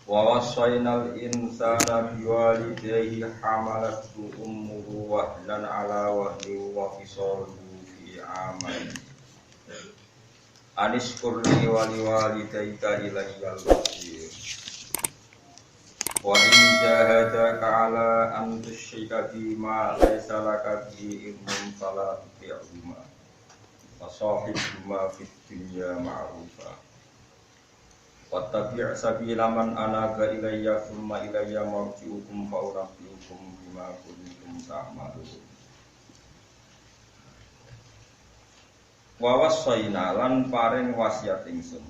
Wa wassaynal insana biwalidayhi hamalathu ummuhu wahnan ala wahnin wa fisaluhu fi amain anishkur li wa liwalidayka ilayyal masir wa in jahadaka ala an tusyrika bima laysa laka bihi ilmun fala tuti'huma wa sahibhuma fid dunya ma'rufa wattabi' sabila man anaba ilayya thumma ilayya marji'ukum fa unabbi'ukum bima kuntum ta'malun. Wa wassayna lan paring wasiat ingsun.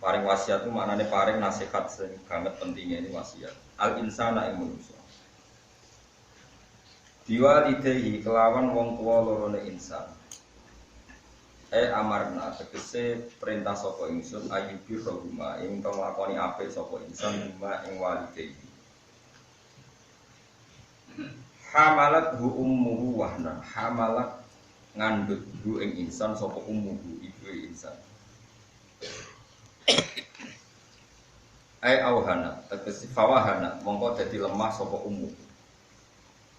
Paring wasiat itu maknane paring nasihat sing banget pentingnya ini wasiat. Al insana ing manusa. Biwalidayhi kelawan wong tuwa lorone insan. Amarna tegese perintah sapa ingsun ayyubi rohuma ing kang lakoni apik sapa insan bima ing walidayhi. Hamalat hu ummuhu wahna hamalat ngandut hu ing insan sapa ummuhu ibu insan. Auhana tegese fawahana mongko dadi lemah sapa ummu.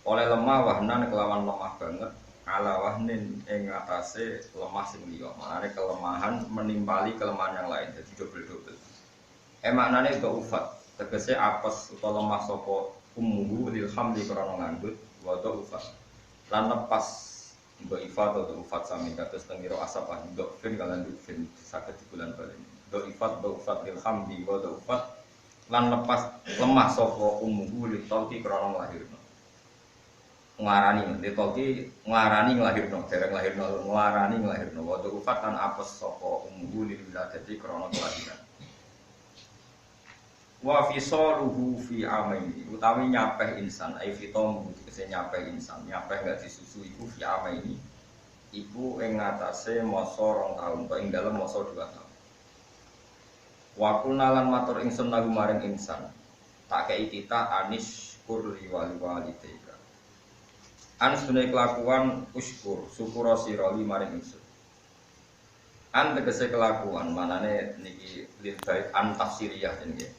Oleh lemah wahnan kelawan lemah banget ala wahnin ing atase lemah sing liya. Maknane kelemahan menimpali kelemahan yang lain jadi double-double. Maknane dhaufat tegese apes utawa lemah sapa ummuhu lil hamli krana ngandut wa dhaufat. Lan lepas dhaifat atau dhaufat sami kados teng asap dhaufin kalan dhaufin saged dikulan bali. Dhaufat lil hamli wa dhaufat lan lepas lemah sapa ummuhu lil tauti krana lahirna. Nglarani ditoki nglarani nglahirno dereng lahirno nglarani nglahirno wa ufat kan apes sapa ummu lil wiladati krana kelahiran wa fisaluhu fi amaini utawi nyapeh insan ai fitomu tegese nyapeh insan nyapeh enggak disusu iku fi amaini iku ing ngatasé masa 2 taun utawa ing dalem masa 2 taun wa kunalan matur ingsun lagu maring insan tak kei kita anis kurli walidayka an sunai kelakuan uskur syukur sira li maring ingsun an tegese kelakuan manane niki lil bait an tafsiriyah niki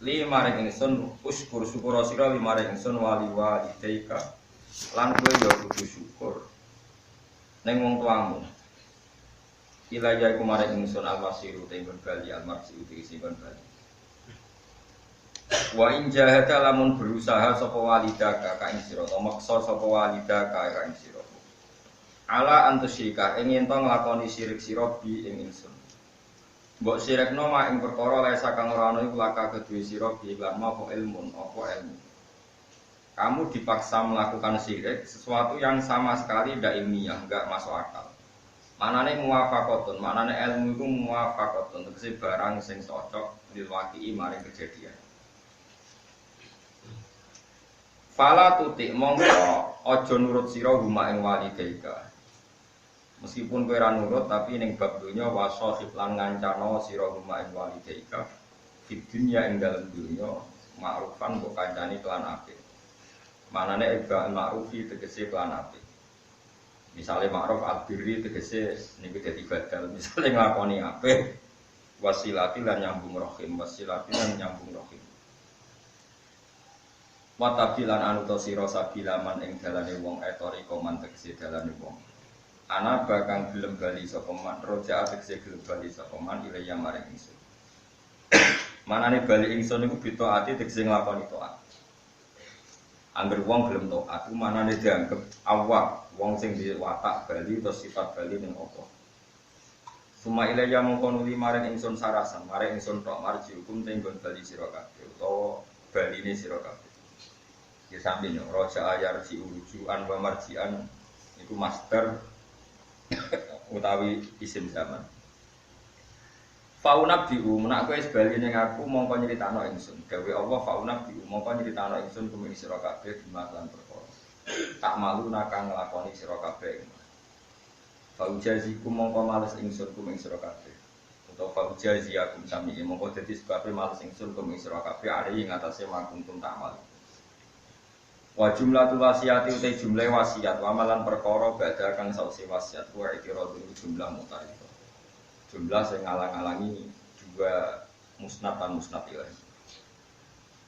li maring ingsun uskur syukur sira li maring ingsun walidayka lan kowe ya kudu syukur ning wong tuamu ilaya iku maring ingsun al-masiru tenggon bali al-marsi uti kon bali. Wa in jahada lamun berusaha sapa walidaka ka ing sira utawa maksa sapa walidaka ka ing sira ala antusyrika ing yen to nglakoni syirik sira bi ing ingsun mbok syirikno mak ing perkara lesa kang ora ana iku laka kedue sira bi lan apa ilmu kamu dipaksa melakukan syirik sesuatu yang sama sekali ndak ilmiah enggak masuk akal manane muwafaqatun manane ilmu iku muwafaqatun tegese barang sing cocok lil waqi maring kejadian. Fala tutik mongko aja nurut sira huma ing walidayka. Meskipun kowe ora nurut tapi ning bab donya wasahib lan ngancana sira huma ing walidayka. Di dunya ing dalem donya ma'rufan mbok kancani kelan apik. Manane ibal ma'rufi tegese kelan apik. Misale ma'ruf al-birri tegese niku dadi badal. Misale nglakoni apik wasilati lan nyambung rahim, wasilati lan nyambung rahim. Watabilan anuta sira sabilaman ing dalane wong etori koman tegese dalane wong ana bakang gelem bali sapa man roja tegese gelem bali sapa man ilaya maring ingsun manane bali ingsun niku bitaati tegese nglakoni taat angger wong gelem taat ku manane dianggep awak wong sing duwe watak bali utawa sifat bali ning apa suma ilaya mongko nuli maring ingsun sarasan maring ingsun tok marji hukum tenggon bali sira kabeh utawa baline sira kabeh. Ya sambil yo roja ayar si urujuan wa marjian itu master utawi isim zaman. Faunab diu menak kowe sebaline ning aku mongko nyritakno ingsun. Gawe Allah faunab diu mongko nyritakno ingsun kuming sira kabeh dimakan perkara. Tak malu nakang nglakoni sira kabeh. Faujazikum mongko males ingsun kuming sira kabeh. Utawa faujaziakum sami mongko dadi sebabe males ingsun kuming sira kabeh ari ing atase makuntum tak malu. Wa jumlatul wasiyati utai jumlah wasiat wa amalan perkara badha kang sausi wasiat wa ikiradul jumlah mutarif. Jumlah sing ngalang-alangi dua musnad lan musnad ilahi.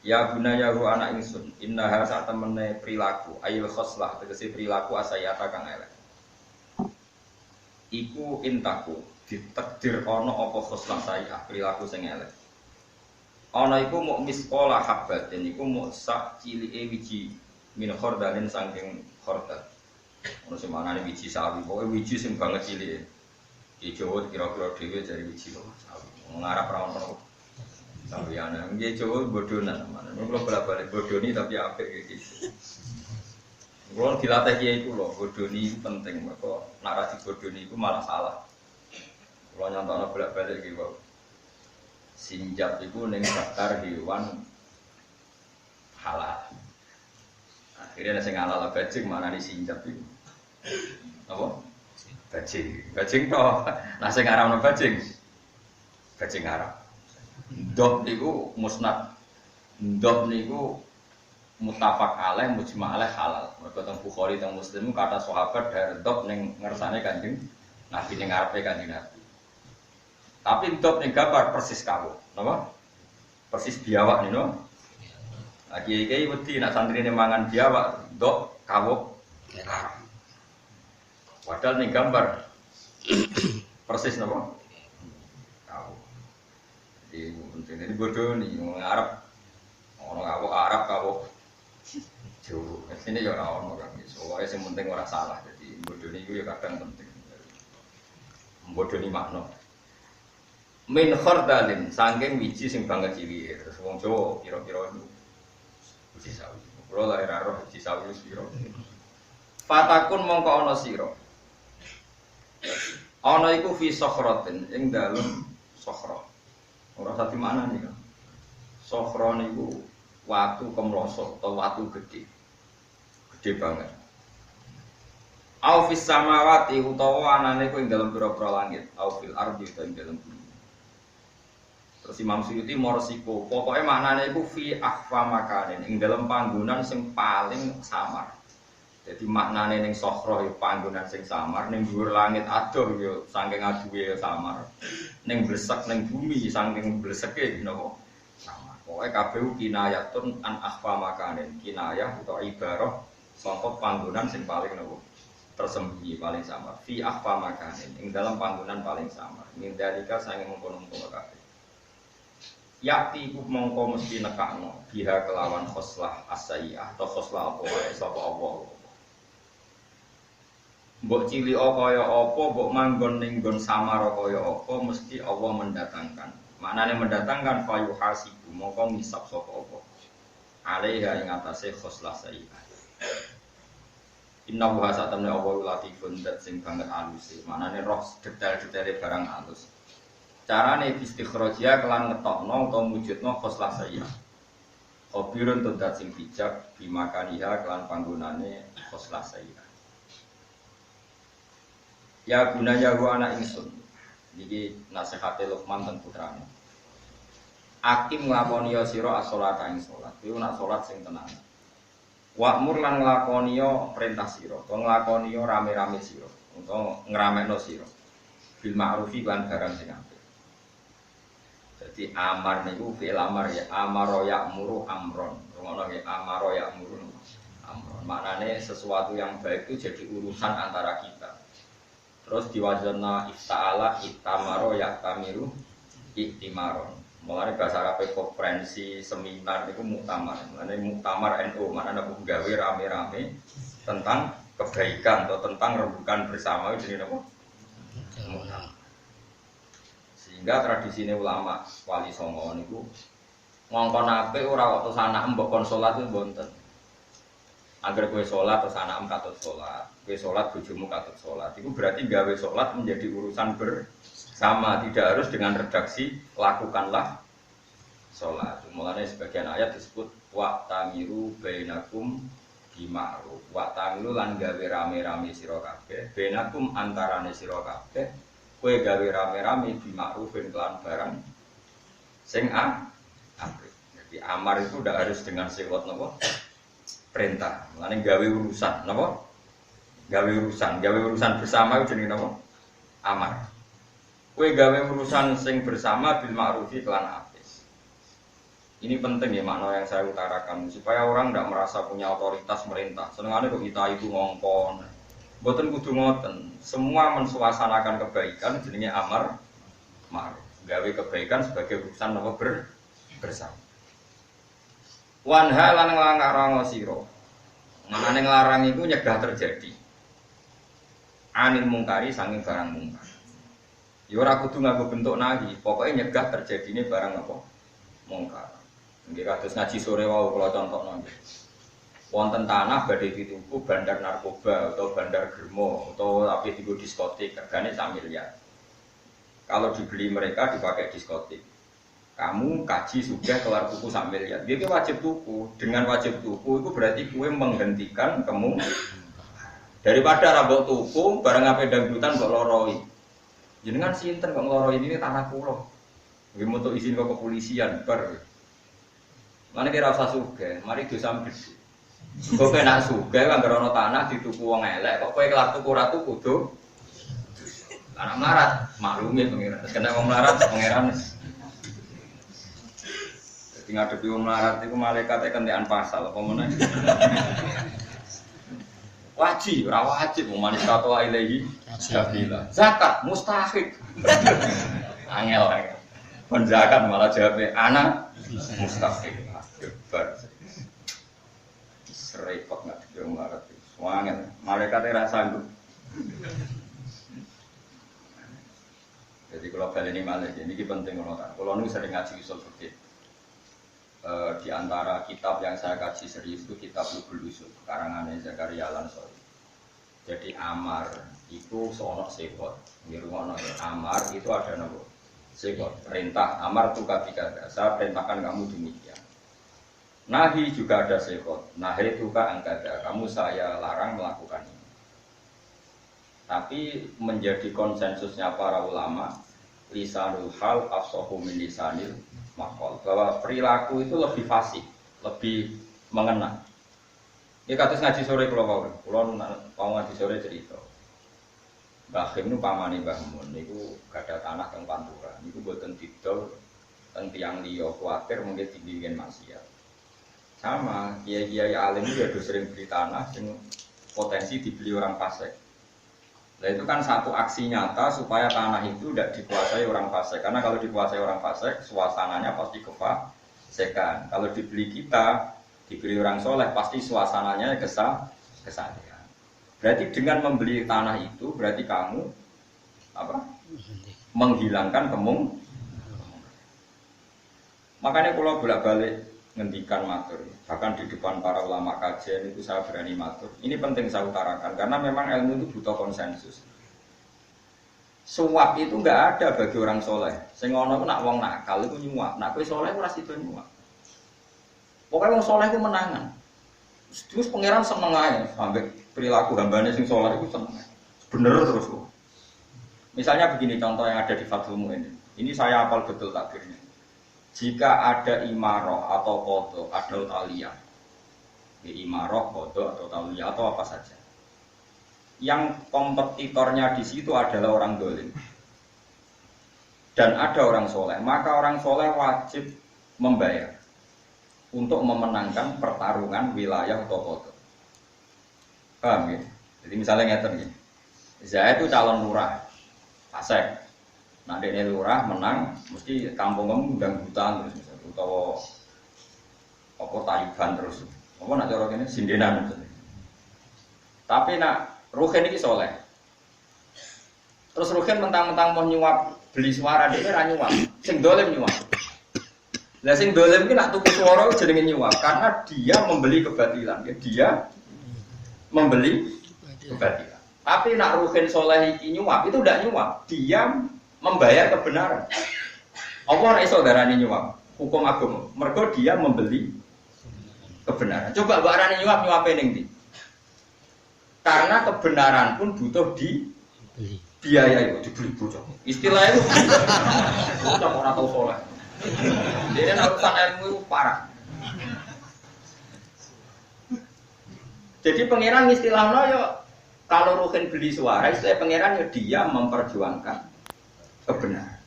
Ya gunaya ru anak ingsun, innaha sak temene perilaku, ayil khoslah tegese perilaku asayata kang elek. Iku intaku ditakdir ana apa khoslah sayah perilaku sing elek. Ana iku muk misqala habbatin iku muk sak cilike wiji min khordalin saking khordal. Ono sing manane wiji sawi, pokoke wiji sing banget cilike. Ki Jawa kira-kira dhewe jare wiji lho sawi. Ngarap ra ono sawiana, nggih Jawa bodonan, mana? Kalau bolak-balik bodoni tapi apik kayak gitu. Kalau dilatih kiai itu loh, bodoni penting. Maka narasi bodoni itu malah salah. Kalau nyantokno bolak-balik gitu, sinjat itu neng daftar hewan halal. Akhirnya nasi halal bajing mana di sinjat itu? Apa? Bajing toh. Nasi ngaram bajing Arab. Ndok niku musnad. Ndok niku muttafaq alaih mujma' alaih halal. Mergo teng Bukhari teng Muslim kata sahabat dari ndok ning ngersane Kanjeng Nabi ning ngarepe Kanjeng Nabi. Tapi ndok ning gambar persis kawuk, napa? Persis biawak niku. Lagi iki wedi nek santrine mangan biawak, ndok kawuk haram. Padahal ning gambar persis napa? Ini bodoh nih, orang Arab, orang Arab kau jauh. Sini ya orang kan, soalnya yang penting orang salah. Jadi bodoh nih itu ya kadang penting. Bodoh nih makna. Min khordalin, sangking wiji sing banget cilik. Terus wong Jawa kira-kira itu wiji sawi. Kalau lahir roh wiji sawi itu siro. Fatakun mongko ono siro. Ono iku fi sokhrotin, ing dalem sokhro. Ora sati mana nih kan? Sokhro niku watu kemloso atau watu gede banget. Au fis samawati utawa anane ku ing dalem pira-pira langit, au fil ardi utawa ing dalem bumi. Terus Imam Suyuti morsiko, pokoke maknane iku fi akhfa makanin, ing dalem panggonan sing paling samar. Jadi maknane ning sokhro ya panggonan sing samar, ning dhuwur langit adoh ya saking aduhe ya samar. Ning blesek ning bumi saking bleseke napa sama. Pokoke kabeh kinayatun an akhfa makanin, kinayah utawa ibarah saka panggonan sing paling napa tersembunyi paling samar. Fi akhfa makanin, ing dalam panggonan paling samar. Min dalika sange mengkono-mengkono kabeh. Yakti iku mongko mesti nekakno biha kelawan khoslah as-sayyi'ah atau khoslah apa wae sapa Allah. Mbok cili kaya apa, mbok manggon ning nggon samar kaya apa, mesti Allah mendatangkan. Maknane mendatangkan fayu hasibu, mongko ngisap sapa apa. Alaiha ing atase khoslah sayyi'ah. Inna wa satamna Allah latifun dat sing banget alus. Maknane roh detail-detaile barang alus. Carane istikhrajia kelan ngetokno utawa mujudno khoslah sayyi'ah. Khabirun dat sing bijak bimakaniha kelan panggonane khoslah sayyi'ah. Ya gunanya gua anak ingsun. Niki nasihate Luqman ten putrane. Akim nglakoni ya sira as-sholata ing salat. Kuwi nak salat sing tenang. Wa'mur lan nglakoni ya perintah sira, utawa nglakoni ya rame-rame sira, utawa ngramekno sira. Bil ma'rufi lan barang sing apik. Jadi amar niku fi'il amar ya, amaro ya'muru amron. Ngono ya, amaro ya'muru amron. Maknane sesuatu yang baik itu jadi urusan antara kita. Terus diwajana ifta'ala itamaro yaktamiru iktimaron. Mulane bahasa Arab konferensi seminar itu muktamar. Mulane muktamar NU, maknane aku gawe rame-rame tentang kebaikan atau tentang rembukan bersama itu jenenge apa? Muktamar. Sehingga tradisine ulama Wali Songo niku ngongkon apik ora kok terus anak mbok kon salat itu mboten. Agar kue sholat terus anak katut sholat, kue sholat bojomu katut sholat. Itu berarti gawe sholat menjadi urusan bersama, tidak harus dengan redaksi lakukanlah sholat. Mulanya sebagian ayat disebut wa'tamiru bainakum bima'ruf. Wa'tamiru lan gawe rame-rame sira kabeh, bainakum antarane sira kabeh, kue gawe rame-rame bima'rufin kelan barang sing apik. Jadi amar itu tidak harus dengan sewot napa? Perintah, makanya gawe urusan, napa? Gawe urusan bersama itu jenenge napa? Amar. Kue gawe urusan sing bersama bil ma'rufi kelan apik. Ini penting ya makna yang saya utarakan supaya orang tidak merasa punya otoritas merintah. Senengane kok kita itu ngongkon. Mboten kudu ngoten. Semua mensuasanakan kebaikan jenenge amar ma'ruf. Gawe kebaikan sebagai urusan apa bersama. Wanha lan nglarang sira. Manane nglarang iku nyegah terjadi. Anil mungkari sanging barang mungkar. Ya ora kudu nganggo bentuk nahi, pokoke nyegah terjadine barang apa mungkar. Nggih kados ngaji sore wau kula contohno nggih. Wonten tanah badhe dituku bandar narkoba atau bandar germo atau tapi digo diskotik regane 1 miliar. Kalau dibeli mereka dipakai diskotik. Kamu kaji sudah kelar tuku 1 miliar. Dia wajib tuku. Dengan wajib tuku itu berarti kue menghentikan kamu daripada rabok tuku barang apa dangdutan kok loroi. Jenengan sinten kok ngloroi ini tanah kula. Nggih mutuk izin ke kepolisian bar. Mane kira usah sugih, mari dosa gede. Kok enak sugih kan ana tanah dituku wong elek kok kowe kelar tuku ora tuku do. Anak melarat, maklumi pengiran. Kena wong melarat pengiran. Jadi ngadepi wong melarat itu malaikat kentekan pasal apa meneh. Wajib, ora wajib manis kato ilahi sabila. Zakat mustahik. Angel. Kon zakat malah jawabe anak mustahik. Hebat. Serepot nggak di wong melarat. Wangel, malaikat ora sanggup. Jadi kalau balik ini malah ini penting kalau nu sering ngaji usul fikih. Di antara kitab yang saya kaji serius itu kitab Lughul Usul karangan Zakaria Al-Ansori. Jadi amar itu sono sekot. Di rumah amar itu ada nama sekot. Perintah amar itu kabika. Saya perintahkan kamu demikian. Nahi juga ada sekot. Nahi itu angkada. Kamu saya larang melakukan ini. Tapi menjadi konsensusnya para ulama lisanul hal afsahu min lisanil maqal, bahwa perilaku itu lebih fasih, lebih mengena. Ini kados ngaji sore kula mau ngaji sore cerita. Mbah Khim nu pamane Mbah Mun niku gadah tanah teng Pantura. Niku boten didol teng tiyang liya kuwatir mungkin dibikin maksiat. Sama kiai-kiai alim itu ya sering beli tanah sing potensi dibeli orang fasik. Nah itu kan satu aksi nyata supaya tanah itu tidak dikuasai orang fasik. Karena kalau dikuasai orang fasik, suasananya pasti kefasikan. Kalau dibeli kita, dibeli orang soleh, pasti suasananya kesalahan. Berarti dengan membeli tanah itu, berarti kamu menghilangkan kemung. Makanya kalau bolak-balik ngendikan matur, bahkan di depan para ulama kajian itu saya berani matur. Ini penting saya utarakan karena memang ilmu itu butuh konsensus. Suap itu enggak ada bagi orang soleh. Sing ono nak wong nakal itu nyuap, nak kowe soleh ora sida nyuap. Pokoknya wong soleh itu menangan. Terus pangeran seneng ae sampai perilaku hambane sing soleh itu seneng. Bener terus kok. Misalnya begini contoh yang ada di Fathul Mu'in. Ini saya hafal betul takdirnya. Jika ada imaroh atau qadha atau taliyah, imaroh, qadha atau taliyah atau apa saja, yang kompetitornya di situ adalah orang dolim dan ada orang soleh, maka orang soleh wajib membayar untuk memenangkan pertarungan wilayah atau qadha. Paham ya? Jadi misalnya ngeten ya, saya itu calon lurah, Pasek. Nah, dene lurah menang, mesti kampung kamu dangdutan terus misalnya, atau apa tayuban terus. Apa nak cara kene sindenan misalnya. Tapi nak Ruhin iki soleh. Terus Ruhin mentang-mentang mau nyuap beli suara dhewe ra nyuap, sing dolim nyuap. Lah sing dolim iki nak tuku swara jenenge nyuap karena dia membeli kebatilan, ya dia membeli kebatilan. Tapi nak Ruhin soleh iki nyuap itu ndak nyuap, dia membayar kebenaran. Allah ora iso darani nyuap. Hukum agama. Mergo dia membeli kebenaran. Coba mbak arane nyuap-nyuape ning ndi? Karena kebenaran pun butuh dibeli. Biaya itu dibeli bocah. Istilah itu bocah ora tau saleh. Dene urusan ilmu itu parah. Jadi pangeran istilahnya yo kalau Ruhin beli suara, istilah pangeran yo dia memperjuangkan kebenaran.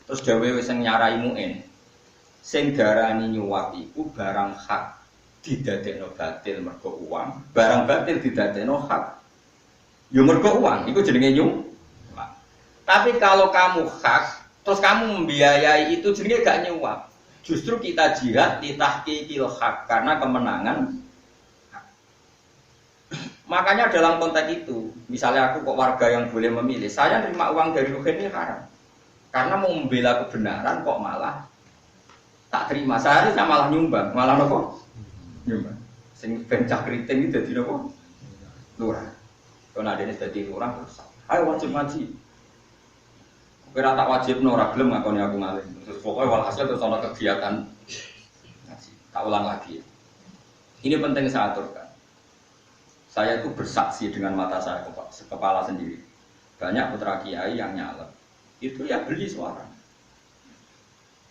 Terus dawuh sing nyarai muin, sing darani nyuwak iku barang hak didadekno batil mergo uang, barang batil didadekno hak yo mergo uang, iku jenenge nyuwak. Tapi kalau kamu hak, terus kamu membiayai itu jenenge gak nyuwak. Justru kita jihad di tahqiqil hak karena kemenangan. Makanya dalam konteks itu, misalnya aku kok warga yang boleh memilih, saya nerima uang dari Ruhin ini haram. Karena mau membela kebenaran kok malah tak terima. Seharusnya malah nyumbang, malah nopo? Nyumbang. Sing bencak keriting itu dadi nopo? Lurah. Kalau ada ini dadi lurah terus, ayo wajib ngaji. Kira tak wajib ora gelem ngakoni aku ngalim. Terus pokoknya walhasil terus ana kegiatan ngaji. Tak ulang lagi. Ini penting saya aturkan. Saya itu bersaksi dengan mata saya kepala sendiri. Banyak putra kiai yang nyalek. Itu ya beli suara.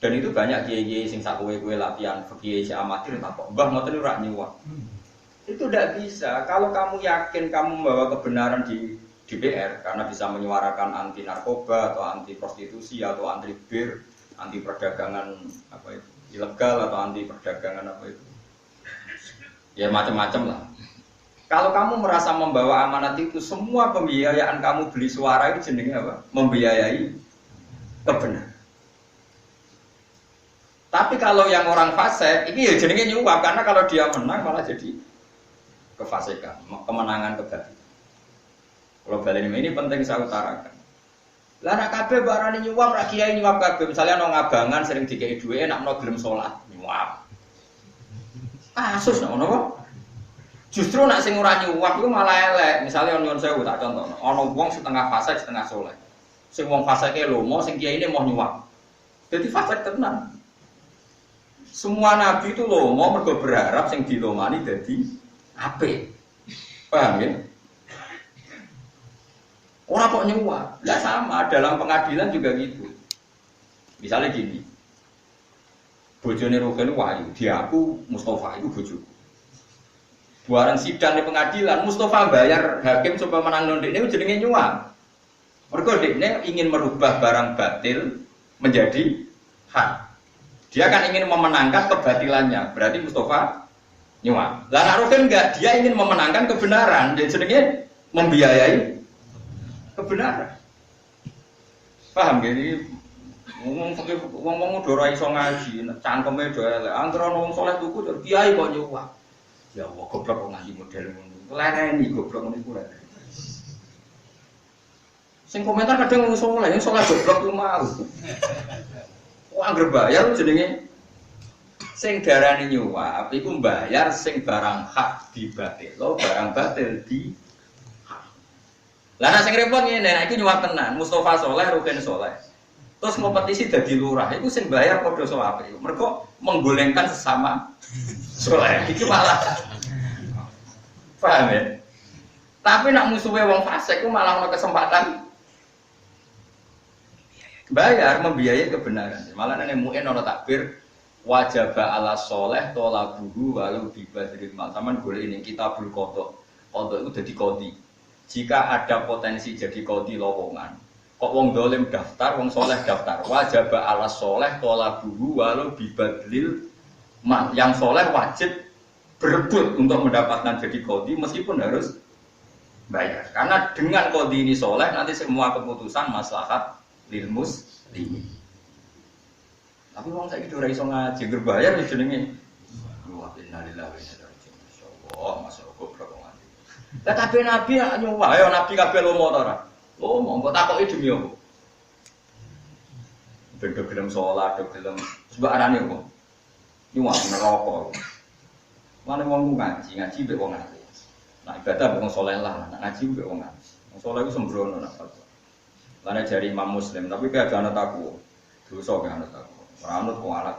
Dan itu banyak kiai-kiai sing sak kowe-kowe latihan kiai si amatir tak kok mbah ngoten ora nyuwak. Itu tidak bisa. Kalau kamu yakin kamu membawa kebenaran di DPR karena bisa menyuarakan anti narkoba atau anti prostitusi atau anti bir, anti perdagangan apa itu ilegal atau anti perdagangan apa itu. Ya macam-macam lah. Kalau kamu merasa membawa amanat itu, semua pembiayaan kamu beli suara itu jenenge apa? Membiayai kebenaran. Tapi kalau yang orang fasik, ini ya jenenge nyuap karena kalau dia menang malah jadi kefasikan, kemenangan kebatilan. Kalau balen ini penting saya utarakan. Lah nek kabeh barane nyuap, ra kiai nyuap kabeh. Misalnya nang ngabangan sering dikei dhuwit, nek ono gelem salat, nyuap. Kasus nek ono justru nak sing ora nyuwak iku malah elek. Misale nyuwun sewu tak contohno. Ana wong setengah fasik, setengah saleh. Sing wong fasike lomo, sing kiyaine mau nyuwak. Dadi fasik tenan. Semua nabi itu lomo mergo berharap sing dilomani dadi apik. Paham ya? Ora kok nyuwak. Lah sama dalam pengadilan juga gitu. Misalnya gini. Bojone Rugen wayu, diaku Mustafa itu bojoku. Buaran sidang di pengadilan, Mustafa bayar hakim supaya menang nondek ini jenenge nyuap. Mergo dekne ingin merubah barang batil menjadi hak. Dia kan ingin memenangkan kebatilannya. Berarti Mustafa nyuap. Lah Rugen enggak, dia ingin memenangkan kebenaran. Jadi jenenge membiayai kebenaran. Paham gak ini? Wong-wong udah ora iso ngaji, cangkeme do elek. Anggere ana wong saleh tuku kiai kok nyuap. Ya Allah, goblok kok ngaji model ngono. Kelereni goblok ngono iku leren. Sing komentar kadang wong saleh, yang saleh goblok ku mau. Wong anggere bayar jenenge sing darani nyuap iku mbayar sing barang hak dibatil, barang batil di hak. Lah nek sing repot ngene, nek iki nyuap tenan, Mustafa saleh, Rugen saleh. Terus kompetisi dadi lurah, itu sing bayar padha sawape. Mergo menggolengkan sesama saleh. Iki malah paham ya? Tapi nak musuhe wong fasik ku malah ana kesempatan bayar membiayai kebenaran. Malah nek muin ana takbir wajib ala soleh tolabuhu walau bibadril mal. Taman golek ini kitabul qadha. Qadha itu dadi qadhi. Jika ada potensi jadi qadhi lowongan. Kok wong dolim daftar, wong soleh daftar. Wajib ala soleh tolabuhu walau bibadril mal. Yang soleh wajib berebut untuk mendapatkan jadi qadhi meskipun harus bayar. Karena dengan qadhi ini soleh nanti semua keputusan maslahat lil muslimin. Tapi wong saiki ora iso ngaji, berbayar wis jenenge. Wa inna lillahi wa inna ilaihi raji'un. Masyaallah, masyaallah goblok ngaji. Lah kabeh nabi nyuwah, ayo nabi kabeh lomo ta ora? Lomo, mbok takoki demi apa? Ben do gelem salat, do gelem sebab arane apa? Nyuwah neraka. Mane wong ngaji mbek wong alim. Nah ibadah wong saleh lah, ngaji mbek wong alim. Wong saleh iku sembrono nak fatwa. Lan jari Imam Muslim, tapi kayak ada anak takwa. Dosa kayak anak takwa. Ranut kualat.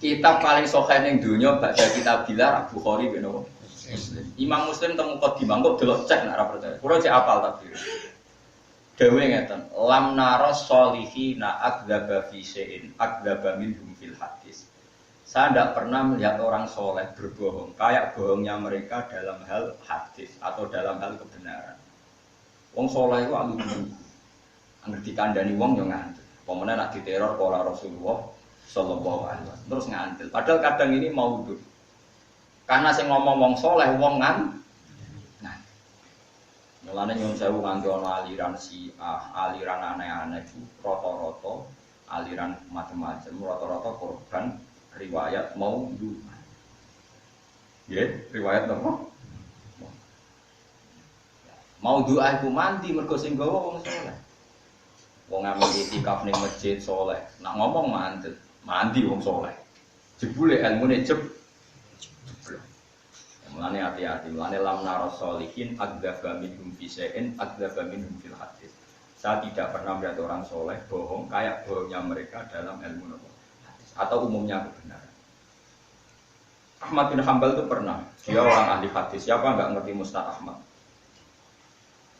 Kitab paling sahih ning donya baca kitab Bilar Bukhari ben apa? Muslim. Imam Muslim temu Qadimah kok delok cek nek ora percaya. Kulo cek apal takbir. Dewe ngeten, lam naras solihina akdzaba fi syai'in akdzaba minhum fil hadis. Saya tidak pernah melihat orang soleh berbohong kayak bohongnya mereka dalam hal hadis atau dalam hal kebenaran. Wong saleh iku alu dulu. Angger dikandani wong yo ngantil. Pemene nak diteror kala Rasulullah sallallahu alaihi wasallam terus ngantil. Padahal kadang ini maudhu. Karena sing ngomong wong saleh wong ngantil. Mulane nyuwun sewu nganti ana aliran aliran aneh-aneh itu rata-rata aliran macam-macam, rata-rata korban riwayat maudhu. Nggih, riwayat napa? Maudhu iku mandi mergo sing gawa wong saleh. Wong amal itikaf ning masjid saleh, nak ngomong mandi wong saleh. Jebule ilmune jeblok. Mulane hati-hati, mulane lam naras solihin adzaba minhum fi syai'in adzaba minhum fil hadis. Saya tidak pernah melihat orang soleh bohong kayak bohongnya mereka dalam ilmu hadis atau umumnya kebenaran. Ahmad bin Hanbal itu pernah, dia orang ahli hadis. Siapa enggak ngerti Musnad Ahmad?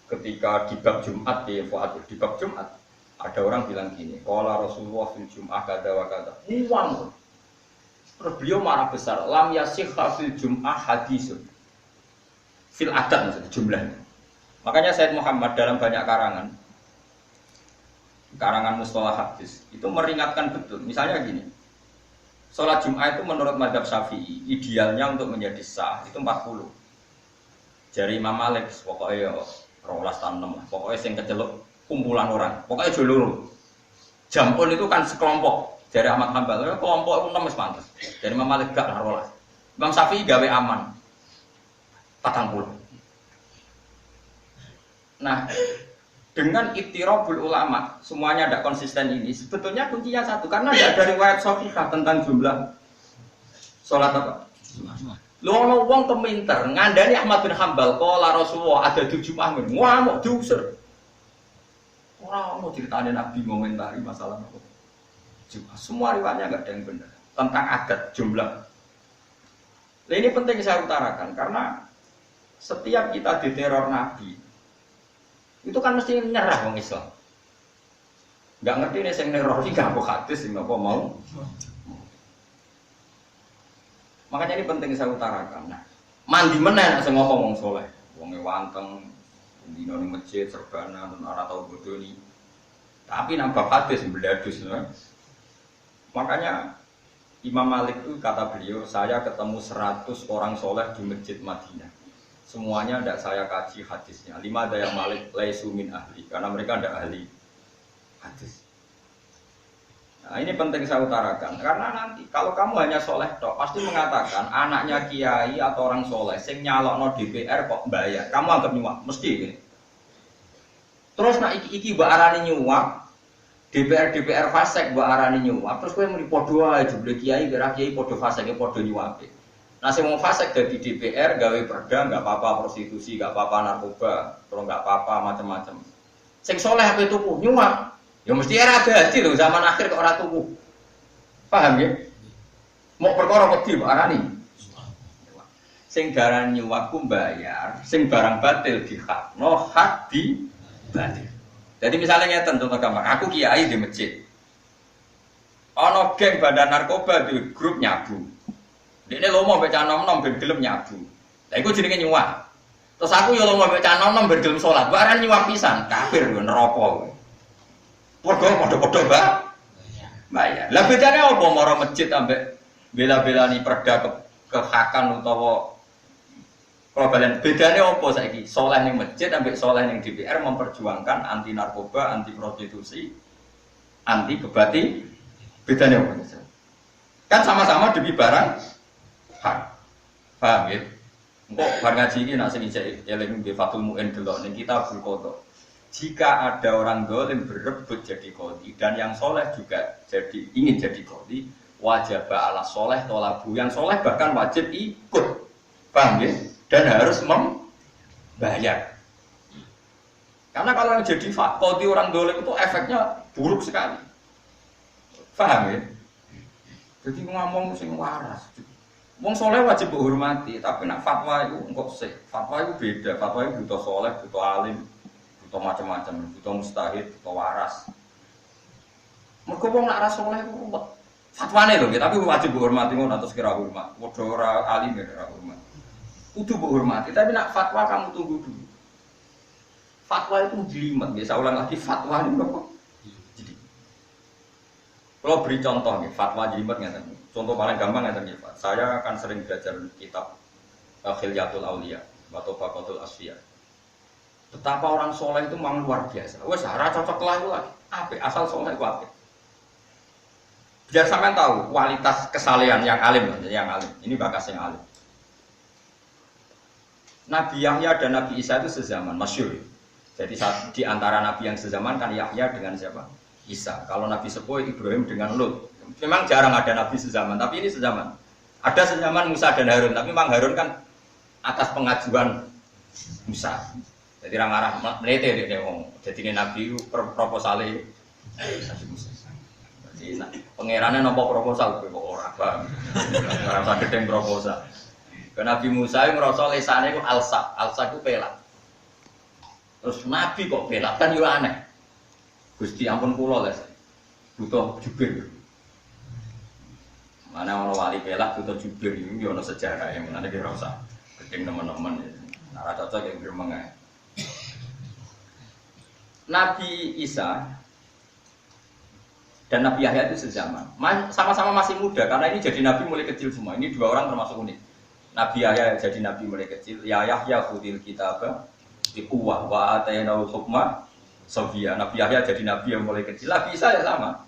Ketika di bab Jumat di Fuad di bab Jumat ada orang bilang gini, qala Rasulullah fil Jum'ah kada wa kada. Uang. Terus beliau marah besar, lam yasihha fil Jum'ah hadisun. Fil adat maksudnya jumlahnya. Makanya Said Muhammad dalam banyak karangan mustalah hadis itu meringatkan betul. Misalnya gini, sholat Jum'ah itu menurut mazhab Syafi'i idealnya untuk menjadi sah itu 40. Jari Imam Malik pokoknya 12 tahun 6, pokoknya yang kecelok kumpulan orang, pokoknya jolur. Jampun itu kan sekelompok. Dari Ahmad Hanbal, kelompok 6 pantas. Dari Imam Malik gak rolas. Imam Syafi'i gawe aman 40. Nah, dengan ittirabul ulama, semuanya ada konsisten ini. Sebetulnya kuncinya satu, karena tidak ada riwayat sahihah tentang jumlah sholat apa? Lu ono wong keminter ngandani Ahmad bin Hanbal, qala Rasulullah ada 7 Jumat, ngamuk diusir. Ora ono ceritane Nabi ngomentari masalah apa. Semua riwayatnya enggak ada yang benar tentang adat jumlah. Nah, ini penting saya utarakan karena setiap kita diteror Nabi itu kan mesti nyerah orang Islam. Enggak ngerti nih sing neror iki gak hadis sing apa mau. Makanya ini penting saya utarakan. Nah, mandi meneh nek sing ngomong wong saleh, wonge wanteng dino ning masjid serbana ora tau bodoni. Tapi nambah hadis bledus no? Makanya Imam Malik itu kata beliau, saya ketemu 100 orang soleh di masjid Madinah. Semuanya tidak saya kaji hadisnya. 5 daya Malik laisu min ahli, karena mereka tidak ahli hadis. Nah ini penting saya utarakan, karena nanti kalau kamu hanya soleh tok, pasti mengatakan anaknya kiai atau orang soleh, sing nyalokno DPR kok bayar, kamu anggap nyuap, mesti ini. Terus nak iki mbak arani nyuap, DPR fasek mbok arani nyuwap terus kowe muni padha ae jebule kiai kira kiai padha faseke padha nyuwape. Nah sing wong fasek dadi DPR gawe perda enggak apa-apa prostitusi, enggak apa-apa narkoba, terus enggak apa-apa macam-macam. Sing saleh ape tuku nyuwap. Ya mesti era dadi lho zaman akhir kok ora tuku. Paham ya? Mau perkara wedi mbok arani. Sing darani nyuwap ku bayar, sing barang batil dihakno hak di batil. Jadi misalnya ngeten contoh gampang, aku kiai di masjid. Ono geng badan narkoba di grup nyabu. Dekne lomo mbek cah nom-nom ben gelem nyabu. Lah iku jenenge nyuwap. Terus aku yo lomo mbek cah nom-nom ben gelem salat. Barang nyuwap pisan, kafir yo neraka kowe. Padha-padha bayar. Lah bedane apa maro masjid ambek bela-belani perda kehakan utawa kalau kalian bedanya apa saiki? Soleh ning masjid ambek soleh ning DPR memperjuangkan anti narkoba, anti prostitusi, anti kebati. Bedanya apa? Kan sama-sama demi barang hak. Paham ya? Engko bar ngaji iki nek sing isih eling di Fathul Muin delok ning Kitabul Qadha. Jika ada orang zalim berebut jadi qadhi dan yang soleh juga ingin jadi qadhi, wajib ala soleh tolabu. Yang soleh bahkan wajib ikut. Paham ya? Dan harus membayar. Karena kalau yang jadi qadhi orang zalim itu efeknya buruk sekali. Paham ya? Jadi ngomong sing waras. Wong soleh wajib dihormati, tapi nak fatwa itu engkau sih. Fatwa itu beda. Fatwa itu butuh soleh, butuh alim, butuh macam-macam, butuh mustahid, butuh waras. Mereka wong nak ras soleh itu ruwet. Fatwane lho, tapi wajib dihormati ngono atus kira hormat. Padha ora alim ya ora hormat. Kudu dihormati, tapi nak fatwa kamu tunggu dulu. Fatwa itu jelimet, biasa ulang lagi fatwa ini apa? Jadi, kalau beri contoh nih, fatwa jelimet nggak tahu. Contoh paling gampang nggak tahu. Saya akan sering belajar kitab Khilyatul Auliya atau Baqatul Asfiya. Betapa orang soleh itu memang luar biasa. Wes, cara cocok lah itu lagi. Apa? Asal soleh itu apa? Biar sampean tahu kualitas kesalehan yang alim, yang alim. Ini bakas yang alim. Nabi Yahya dan Nabi Isa itu sezaman, masyhur. Jadi di antara nabi yang sezaman kan Yahya dengan siapa? Isa. Kalau Nabi Sepuh Ibrahim dengan Lut. Memang jarang ada nabi sezaman, tapi ini sezaman. Ada sezaman Musa dan Harun, tapi memang Harun kan atas pengajuan Musa. Jadi orang arah melete dia ngomong. Jadi ini nabi proposalnya Nabi Musa. Jadi pangerannya nopo proposal kok ora bang. Ora usah gedeng proposal. Ke Nabi Musa yang merasa lesane itu alsa itu pelak. Terus Nabi kok pelak kan yo aneh. Gusti ampun kula les. Butuh jubir. Mana ono wali pelak butuh jubir iki yo ono sejarah yang menane ki ora usah gedeng teman-teman. Ora cocok yang gremeng ae. Nabi Isa dan Nabi Yahya itu sezaman. Sama-sama masih muda karena ini jadi nabi mulai kecil semua. Ini dua orang termasuk unik. Nabi Yahya jadi nabi mulai kecil. Ya Yahya khudil kitab biquwwah wa atainahu hukma sabiyya. Nabi Yahya jadi nabi yang mulai kecil. Nabi Isa ya sama.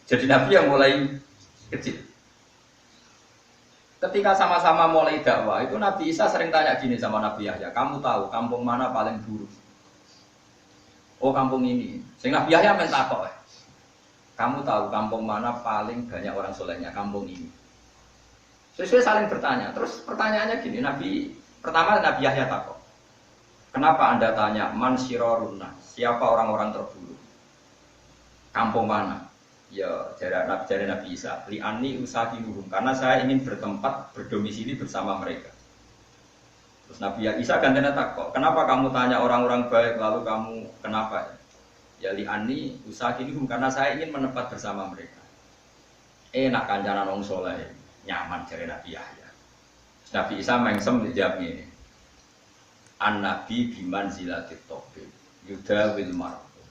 Jadi nabi yang mulai kecil. Ketika sama-sama mulai dakwah, itu Nabi Isa sering tanya gini sama Nabi Yahya, "Kamu tahu kampung mana paling buruk?" "Oh, kampung ini." Sing Nabi Yahya mentakok, "Kamu tahu kampung mana paling banyak orang solehnya?" "Kampung ini." Sesuai saling bertanya. Terus pertanyaannya gini, pertama Nabi Yahya takut. "Kenapa Anda tanya man syirarun nas? Siapa orang-orang terburuk? Kampung mana?" "Ya, jari Nabi Isa, li'anni usakinuhum, karena saya ingin bertempat berdomisili bersama mereka." Terus Nabi Isa gantinya takut, "Kenapa kamu tanya orang-orang baik lalu kamu kenapa?" "Ya li'anni usakinuhum, karena saya ingin menempat bersama mereka." Enak kancanan wong soleh, nyaman jari Nabi Yahya. Nabi Isa mengsem dijawab ini. An-nabi biman zilatit tobib yuda wil marfu.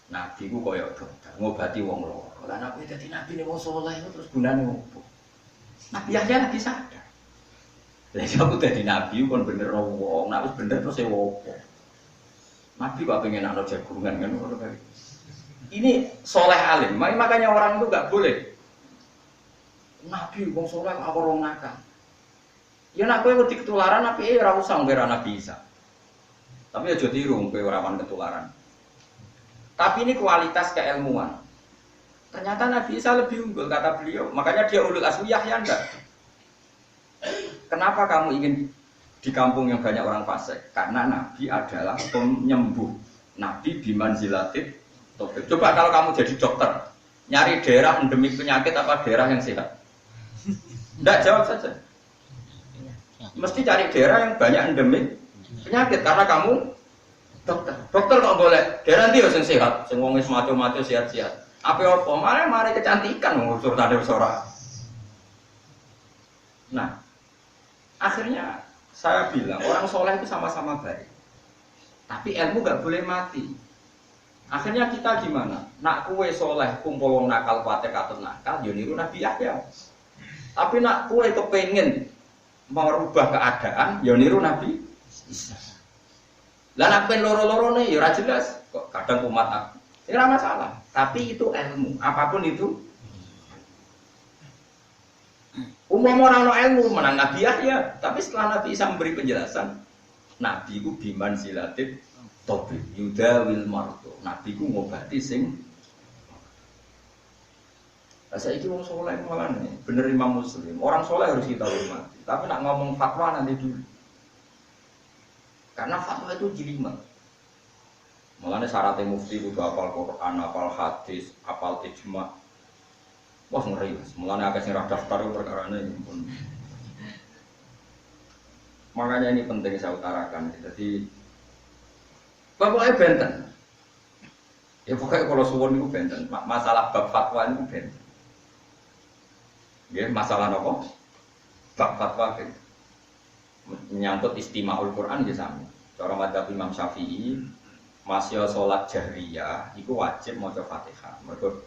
Nabi ku koyok dokter ngobati wong loro. Lah nek kowe dadi nabi ning wong saleh terus gunane opo? Nabi Yahya lagi sadar. Lah aku dadi nabi kon bener wong, nek wis bener terus e opo? Nabi kok pengen ana jagungan kan ngono kali. Ini soleh alim, makanya orang itu enggak boleh. Nabi wong saleh apa ora nakal. Ya nek kowe wedi ketularan apike ora usah ngger Nabi Isa. Tapi aja tiru kowe ora wan ketularan. Tapi ini kualitas keilmuan. Ternyata Nabi Isa lebih unggul kata beliau. Makanya dia ulul azmi Yahya enggak. Kenapa kamu ingin di kampung yang banyak orang fasik? Karena Nabi adalah penyembuh. Nabi biman zilatit. Coba kalau kamu jadi dokter, nyari daerah endemik penyakit apa daerah yang sehat? Enggak, jawab saja. Mesti cari daerah yang banyak endemik penyakit karena kamu dokter. Dokter kok boleh daerah ndi sing sehat, sing wong wis mati-mati sehat-sehat. Apa mari kecantikan wong surutane wis ora. Nah, akhirnya saya bilang orang soleh itu sama-sama baik. Tapi ilmu gak boleh mati. Akhirnya kita gimana? Nak kue soleh kumpul wong nakal pate katut nakal, yo niru Nabi Yahya. Tapi nak kue kepengen merubah keadaan, yo niru Nabi Isa. Lah nek pen loro-loro ne ya ora jelas. Kok kadang umat aku. Ora masalah, tapi itu ilmu. Apapun itu. Orang ilmu menang Nabi Yahya, tapi setelah Nabi Isa memberi penjelasan, Nabi ku biman zilatit tobib yuda wil marto. Nabi ku ngobati sing. Saiki wong saleh malah nih, bener Imam Muslim. Orang saleh harus kita hormati. Tapi nak ngomong fatwa nanti dulu. Karena fatwa itu jelimet. Mulane syaratnya mufti kudu hafal Quran, hafal hadis, hafal ijma. Wah ngeri. Mulane akeh sing ra daftar perkarane pun. Makanya ini penting saya utarakan. Jadi pokoknya benten. Ya pokoknya kalau suwon itu benten. Masalah bab fatwa itu benten. Ya masalah apa? Bab fatwa benten. Menyangkut istimaul Quran ya sama. Cara madzhab Imam Syafi'i, masya sholat jahriyah iku wajib maca Fatihah. Mergo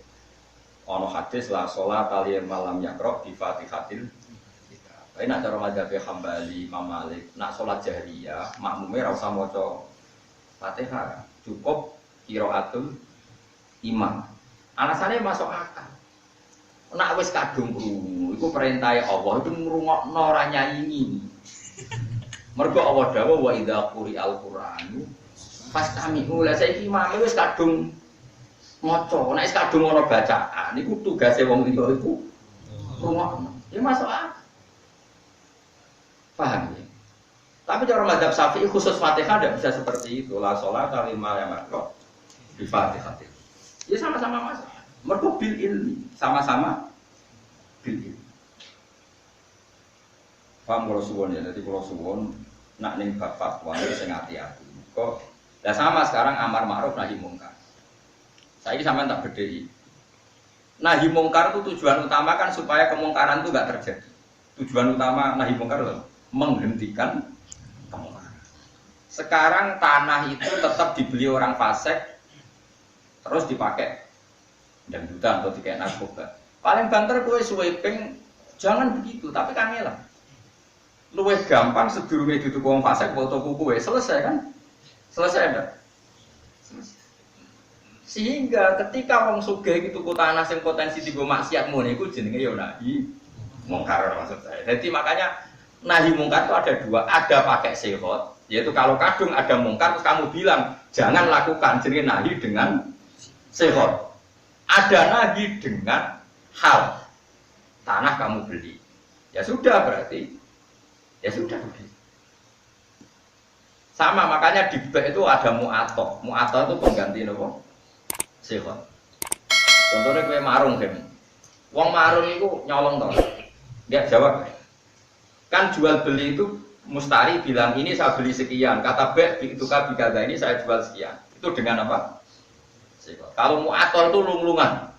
ana hadis la sholat liman lam yaqra bi Fatihatil kitab. Tapi nek cara madzhab Hambali, Imam Malik, nak sholat jahriyah makmume ora usah maca Fatihah, cukup qiraatul imam. Alasannya masuk akal. Nak wis kadung krungu, iku perintahe Allah itu ngrungokno ora nyanyi. Mergo Allah dawuh wa idza quri'al Qur'anu fastami'u. Lah saiki imame wis kadung maca, nek wis kadung ana bacaan iku tugase wong liya iku ngrungokno. Ya masuk akal. Paham ya? Tapi cara madzhab Syafi'i khusus Fatihah tidak bisa seperti itu. La sholata liman lam yaqra bi Fatihatil. Ya sama-sama Mas. Mergo bil ilmi, sama-sama bil ilmi. Paham kalau suwon ya, jadi kalau suwon nak ning bab fatwa sing hati-hati. Kok ya sama sekarang amar ma'ruf nahi mungkar. Saiki sampean tak bedheki. Nahi mungkar itu tujuan utama kan supaya kemungkaran itu enggak terjadi. Tujuan utama nahi mungkar itu menghentikan kemungkaran. Sekarang tanah itu tetap dibeli orang fasik terus dipakai dangdutan atau dikayak narkoba. Paling banter kowe sweeping jangan begitu, tapi kangelan. Luwih gampang sedurunge dituku wong fasik foto kuku selesai kan? Selesai enggak? Selesai. Sehingga ketika wong sugih iki tuku tanah sing potensi digo maksiat ngono iku jenenge ya nahi mungkar maksud saya. Jadi makanya nahi mungkar itu ada dua, ada pakai sihot, yaitu kalau kadung ada mungkar terus kamu bilang jangan lakukan, jenenge nahi dengan sihot. Ada nahi dengan hal tanah kamu beli, ya sudah berarti, ya sudah begitu. Sama makanya di bek itu ada mu'atok. Mu'atok itu pengganti nopo sihot. Contohnya kue marung kan, wong marung itu nyolong toh, dia jawab kan jual beli itu mustari bilang ini saya beli sekian, kata bek itu kan ini saya jual sekian, itu dengan apa? Sihot. Kalau mu'atok itu lung-lungan.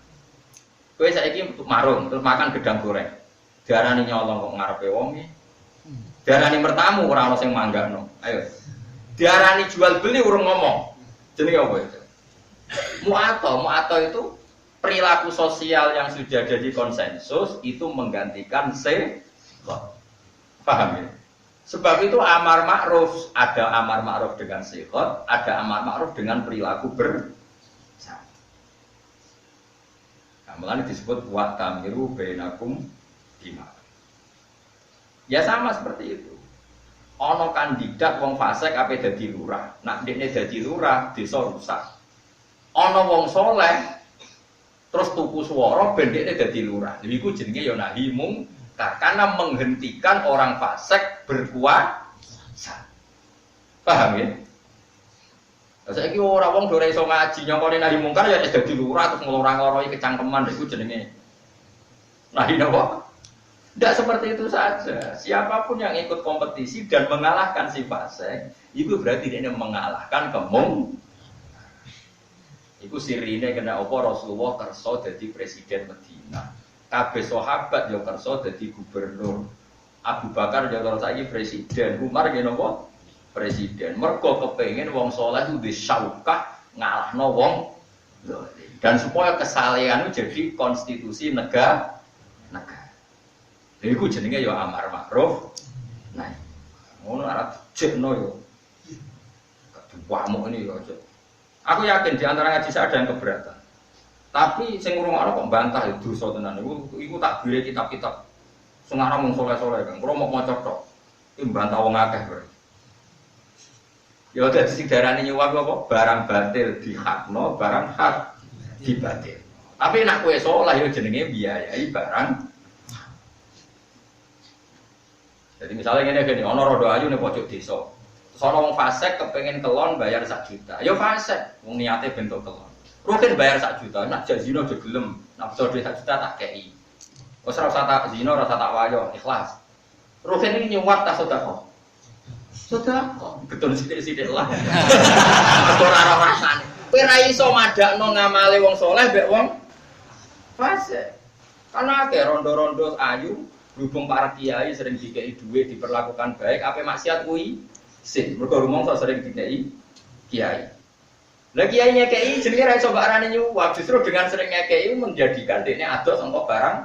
Kowe saiki marung terus makan gedang goreng. Diarani nyolong kok ngarepe wong iki. Diarani mertamu ora ono sing manggakno. Ayo. Diarani jual beli urung ngomong. Jenenge apa itu? Mu'ato itu perilaku sosial yang sudah jadi konsensus itu menggantikan sihot. Paham ya? Sebab itu amar ma'ruf, ada amar ma'ruf dengan sihot, ada amar ma'ruf dengan perilaku Mulanya disebut wa tamiru bainakum bima. Ya sama seperti itu. Ono kandidat wong fasik ape dadi lurah. Nak dekne dadi lurah desa rusak. Ono wong soleh terus tuku swara ben dekne dadi lurah. Lha iku jenenge ya nahi mungkar karena menghentikan orang fasik berkuasa. Paham ya? Saiki ora wong ora iso ngaji nyongkone nahi mungkar ya wis dadi lurah terus nglorang-loroi kecangkeman iku jenenge nahi napa? Tidak seperti itu saja. Siapapun yang ikut kompetisi dan mengalahkan si fasik, itu berarti dia mengalahkan kemung. Iku sirine kena apa Rasulullah kersa dadi presiden Madinah. Kabeh sahabat yo kersa dadi gubernur. Abu Bakar yo terus saiki presiden. Umar nggih napa? Presiden. Mergo kepengin wong saleh itu disaukah ngalahno wong dan supaya kesalehan itu jadi konstitusi negara. Iku jenenge ya amar ma'ruf. Nah, ngono arep jekno yo. Keduamu ini yo. Aku yakin di antara ngaji saya ada yang keberatan. Tapi sing ngrungokno kok bantah itu dosa tenan. Iku tak bire kitab-kitab. Sing aran mung soleh-soleh kan. Kulo mau maca tok. Iki bantah wong akeh berarti. Ya dadi sing darani nyuwak apa? Barang batil dihakno, barang hak dibatil. Tapi nek kowe saleh ya jenenge biayai barang. Jadi misalnya ngene ana rodo ayu ning pojok desa. Terus ana wong fasik kepengin kelon bayar 1 juta. Ya fasik, wong niate bentuk kelon. Rugen bayar 1 juta, nak janjine aja gelem. Nak bisa duit 1 juta tak kei. Wes ora usah tak zina, ora usah tak wayo, ikhlas. Rugen iki nyuwat ta sedekah. Sedekah, betul sithik-sithik lah. Ora rasane. Kowe ra iso madakno ngamale wong saleh mbek wong fasik. Karena akeh rondo-rondo ayu, berhubung para kiai sering dikei duit diperlakukan baik, apa maksiat kuwi sin. Mergo rumangsa sering dikei kiai. Lah kiai ngekei jenenge ra iso barane nyuwap, justru dengan sering ngekei menjadikan dekne adoh sangka barang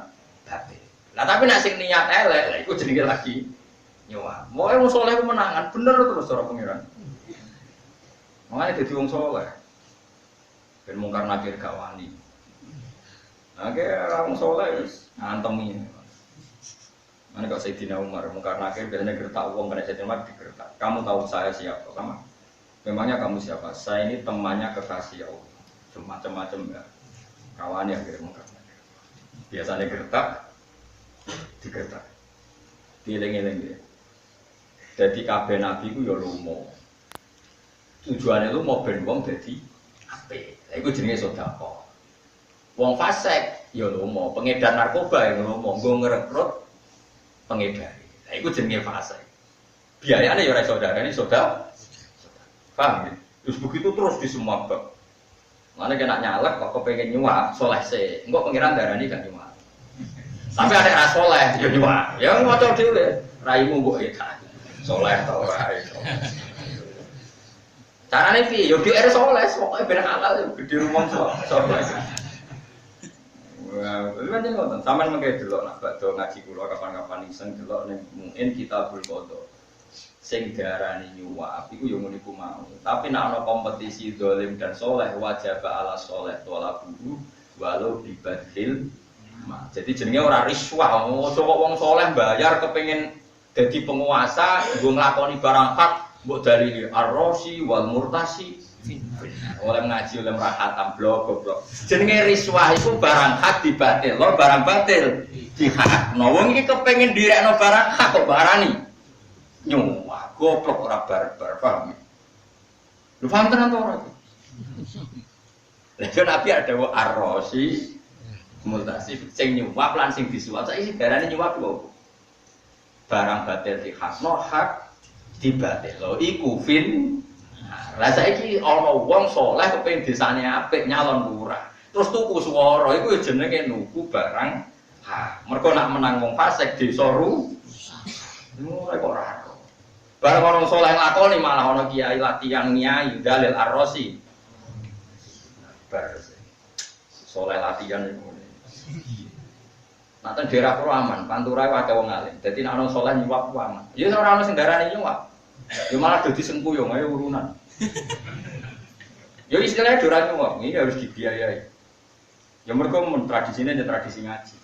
batil. Lah tapi nek sing niat elek, lha iku jenenge lagi nyuwap. Moe wong saleh ku menangan, bener terus cara pengiran. Makane dadi wong saleh. Ben mungkar nakir gak wani. Nah, wong saleh wis ngantemi. Mana kok Sayyidina Umar mungkar nakir biasanya gertak wong kena Sayyidina Umar digertak. Kamu tahu saya siapa? Sama. Memangnya kamu siapa? Saya ini temannya kekasih Allah. Macam-macam ya. Kawan yang kirim mungkar nakir. Biasanya gertak digertak. Dieling-eling dia. Jadi kabeh nabi ku ya lumo. Tujuannya lu mau ben wong dadi apik. Lah iku jenenge sedekah. Wong fasik ya lumo, pengedar narkoba ya lumo, nggo ngrekrut pengedar. Lah iku jenenge fasik. Biayane ya ora iso darani sedekah. Paham ya? Terus begitu terus di semua bab. Mana kena nyalek kok kepengen nyuap, soleh sih. Engkau pengiran darani gak nyuap. Tapi ada ras soleh, ya nyuap. Ya ngoco dhewe. Raimu mbok ya. Soleh ta ora iso. Carane piye? Yo DR soleh, pokoke ben halal gede rumong soleh. Wah, lha nek ngoten, sampean mengke delok nak badhe ngaji kula kapan-kapan iseng delok ning mungkin Kitabul Qadha. Sing diarani nyuwap iku yo ngene iku mau. Tapi nek ana kompetisi zalim dan saleh wajib ala saleh tolabuhu walau dibadil. Jadi jenenge ora riswah, coba wong saleh bayar kepengin dadi penguasa, nggo nglakoni barang hak, mbok dalili ar-rasi wal murtasi. Oleh ngaji oleh rahatam blok. Jenenge riswah iku barang hak dibatil, lho barang batil dihakno. Wong iki kepengin direkno barang hak kok barani nyuwah, goblok ora barbar, paham? Lu paham tenan to ora? Lah Nabi ada wa ar-rasi multasif sing nyuwap lan sing disuwap. Saiki darane nyuwap lho. Barang batil dihakno, hak dibatil. Lho iku fin. Lah saiki ana wong saleh kepengin desane apik nyalon lurah. Terus tuku swara iku jenenge nuku barang hak. Mergo nak menang wong fasik desa rusak. Mulai kok ora. Barang orang soleh nglakoni malah ana kiai latihan nyai dalil ar-rasi. Bar soleh latihan iku. Nah, teng daerah kula aman, Pantura wae akeh wong alim. Dadi nek ana soleh nyuwap ku aman. Ya ora ana sing darani nyuwap. Ya malah dadi sengkuyung ayo urunan. Ya istilahnya ora nyuwap, ini harus dibiayai. Ya mergo tradisine ya tradisi ngaji.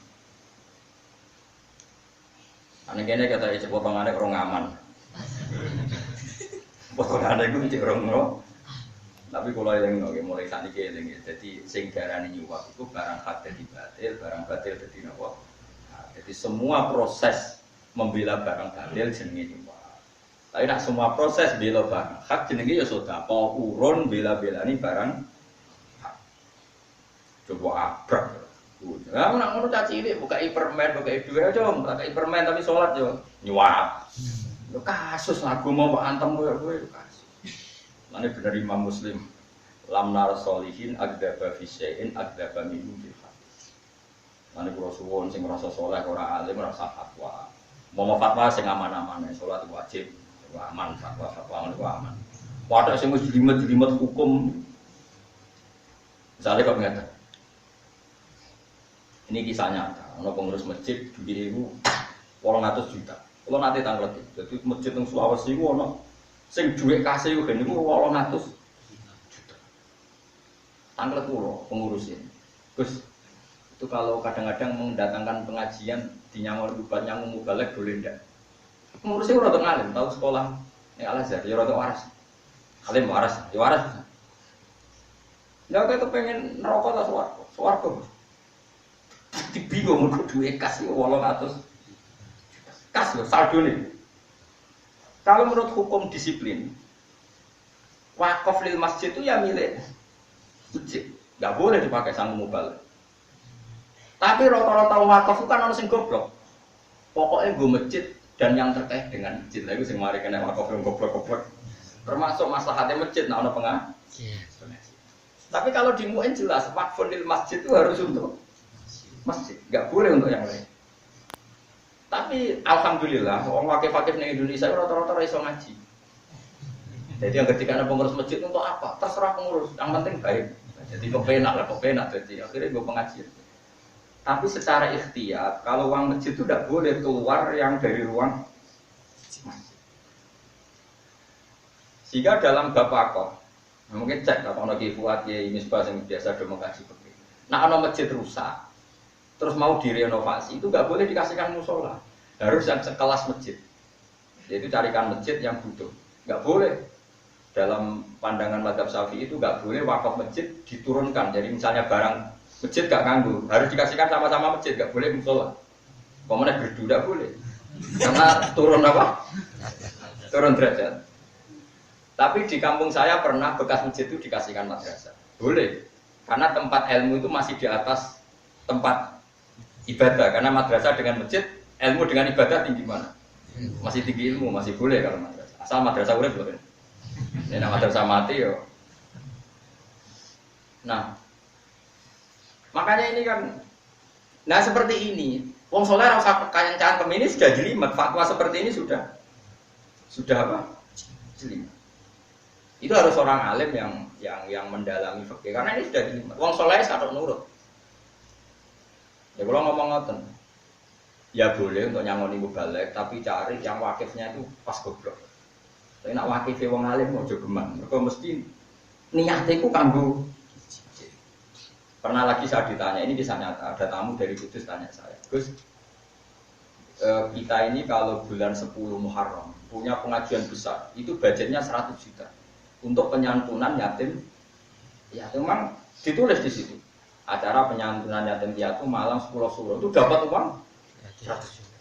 Ane kene kata iki potongane orang aman. Potongane iku cek orang no. Tapi kalau yang nggak mulai saat ini eling, jadi sing darani nyuwap itu barang hak jadi batil, barang batil jadi nopo. Nah, jadi semua proses membela barang batil jenenge nyuwap. Tapi nak semua proses bela barang hak jenenge ya sudah. Mau urun bela-belani barang hak. Coba abrak. Nah, nak ngono caci ini buka permen, buka dua aja, buka permen tapi sholat yo nyuwap. Lo kasus lagu mau antem gue kasus. Mana benar Imam Muslim lam nar solihin agdaba fi syai'in agdaba minhu bil haq. Mana kula suwun sing ngrasa saleh ora alim ora usah fatwa. Mau fatwa sing aman-aman, salat wajib, aman fatwa niku aman. Padha sing wis jelimet-jelimet hukum. Misalnya kok ngeten. Ini kisah nyata, ana pengurus masjid duwe iku 800 juta. Kula nate tanglet. Jadi masjid teng Sulawesi iku ana sing dhuwit kasih ku niku 800 juta. Tanglet kula pengurusin. Gus, itu kalau kadang-kadang mendatangkan pengajian di Nyangor Bubat Nyangung Mubalek boleh ndak? Pengurusnya ora tau ngalim, tahu sekolah ning Al-Azhar, ya ora tau waras. Alim waras, ya waras. Ya kok pengen neraka ta swarga. Dibingung mergo dhuwit kas 800 juta. Kas lho saldone. Kalau menurut hukum disiplin, wakaf lil masjid itu ya milik masjid, nggak boleh dipakai sanggup mubal. Tapi rata-rata wakaf itu kan orang sing goblok. Pokoknya gue masjid dan yang terkait dengan masjid, lagi sing mari kena wakaf yang goblok-goblok. Termasuk maslahatnya masjid, nah ono pengah. Tapi kalau di MUN jelas wakaf lil masjid itu harus untuk masjid, nggak boleh untuk yang lain. Tapi alhamdulillah orang wakif-wakif di Indonesia rata-rata iso ngaji. Jadi yang ketika ada pengurus masjid untuk apa? Terserah pengurus, yang penting baik. Jadi kok penak. Jadi akhirnya gue pengajian. Tapi secara ikhtiar, kalau uang masjid itu tidak boleh keluar yang dari ruang masjid. Sehingga dalam bapakoh, mungkin cek apa lagi buat ya misbah yang biasa do mengaji begini. Nah kalau masjid rusak, terus mau direnovasi itu nggak boleh dikasihkan musola, harus yang sekelas masjid. Yaitu carikan masjid yang butuh, nggak boleh. Dalam pandangan mazhab Syafi'i itu nggak boleh wakaf masjid diturunkan. Jadi misalnya barang masjid nggak nganggur, harus dikasihkan sama-sama masjid, nggak boleh musola. Komunis berdu nggak boleh, karena turun apa? Turun derajat. Tapi di kampung saya pernah bekas masjid itu dikasihkan madrasah, boleh. Karena tempat ilmu itu masih di atas tempat ibadah. Karena madrasah dengan masjid, ilmu dengan ibadah tinggi mana? Masih tinggi ilmu, masih boleh kalau madrasah. Asal madrasah urip boleh. Ini nama madrasah mati yo. Nah, makanya ini kan, nah seperti ini, wong soleh rasa kayang-kayang ini sudah jelimet, fatwa seperti ini sudah apa? Jelimet. Itu harus orang alim yang mendalami fikih, karena ini sudah jelimet. Wong soleh sadar nurut. Ya kalau ngomong ngoten, ya boleh untuk nyangoni mubalek, tapi cari yang wakifnya itu pas goblok. Tapi nak wakifnya wong alim mau jogeman, mereka mesti niatnya itu kanggo. Pernah lagi saya ditanya, ini kisah nyata, ada tamu dari Kudus tanya saya, Gus, kita ini kalau bulan 10 Muharram punya pengajian besar, itu budgetnya 100 juta untuk penyantunan yatim. Ya memang ditulis di situ. Acara penyantunan yatim piatu Malang 10 Suro itu dapat uang 100 juta.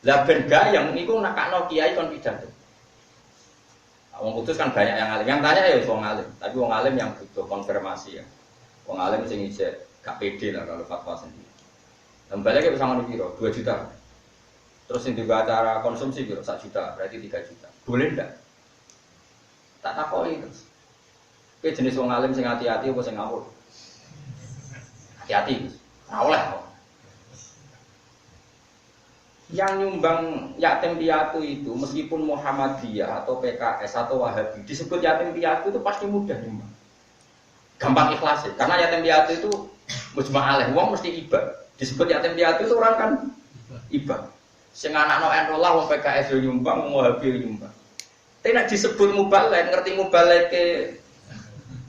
Lah ben yang niku nakakno kiai kon pidato. Wong Kudus kan banyak yang alim. Yang tanya ya wong alim, tapi wong alim yang butuh konfirmasi ya. Wong alim sing ijek gak pede lah kalau fatwa sendiri. Lembalnya bisa ngono piro? 2 juta. Terus yang juga acara konsumsi piro? 1 juta, berarti 3 juta. Boleh ndak? Tak takoki terus. Kowe jenis wong alim sing hati-hati apa sing ngawur? Hati-hati. Ora oleh kok. Yang nyumbang yatim piatu itu meskipun Muhammadiyah atau PKS atau Wahabi disebut yatim piatu itu pasti mudah nyumbang. Gampang ikhlas ya. Karena yatim piatu itu mujma' alaih, wong mesti iba. Disebut yatim piatu itu orang kan iba. Sing anakno NU lah wong PKS yo nyumbang, wong Wahabi yo nyumbang. Tapi nek disebut mubalek, ngerti mubalek ke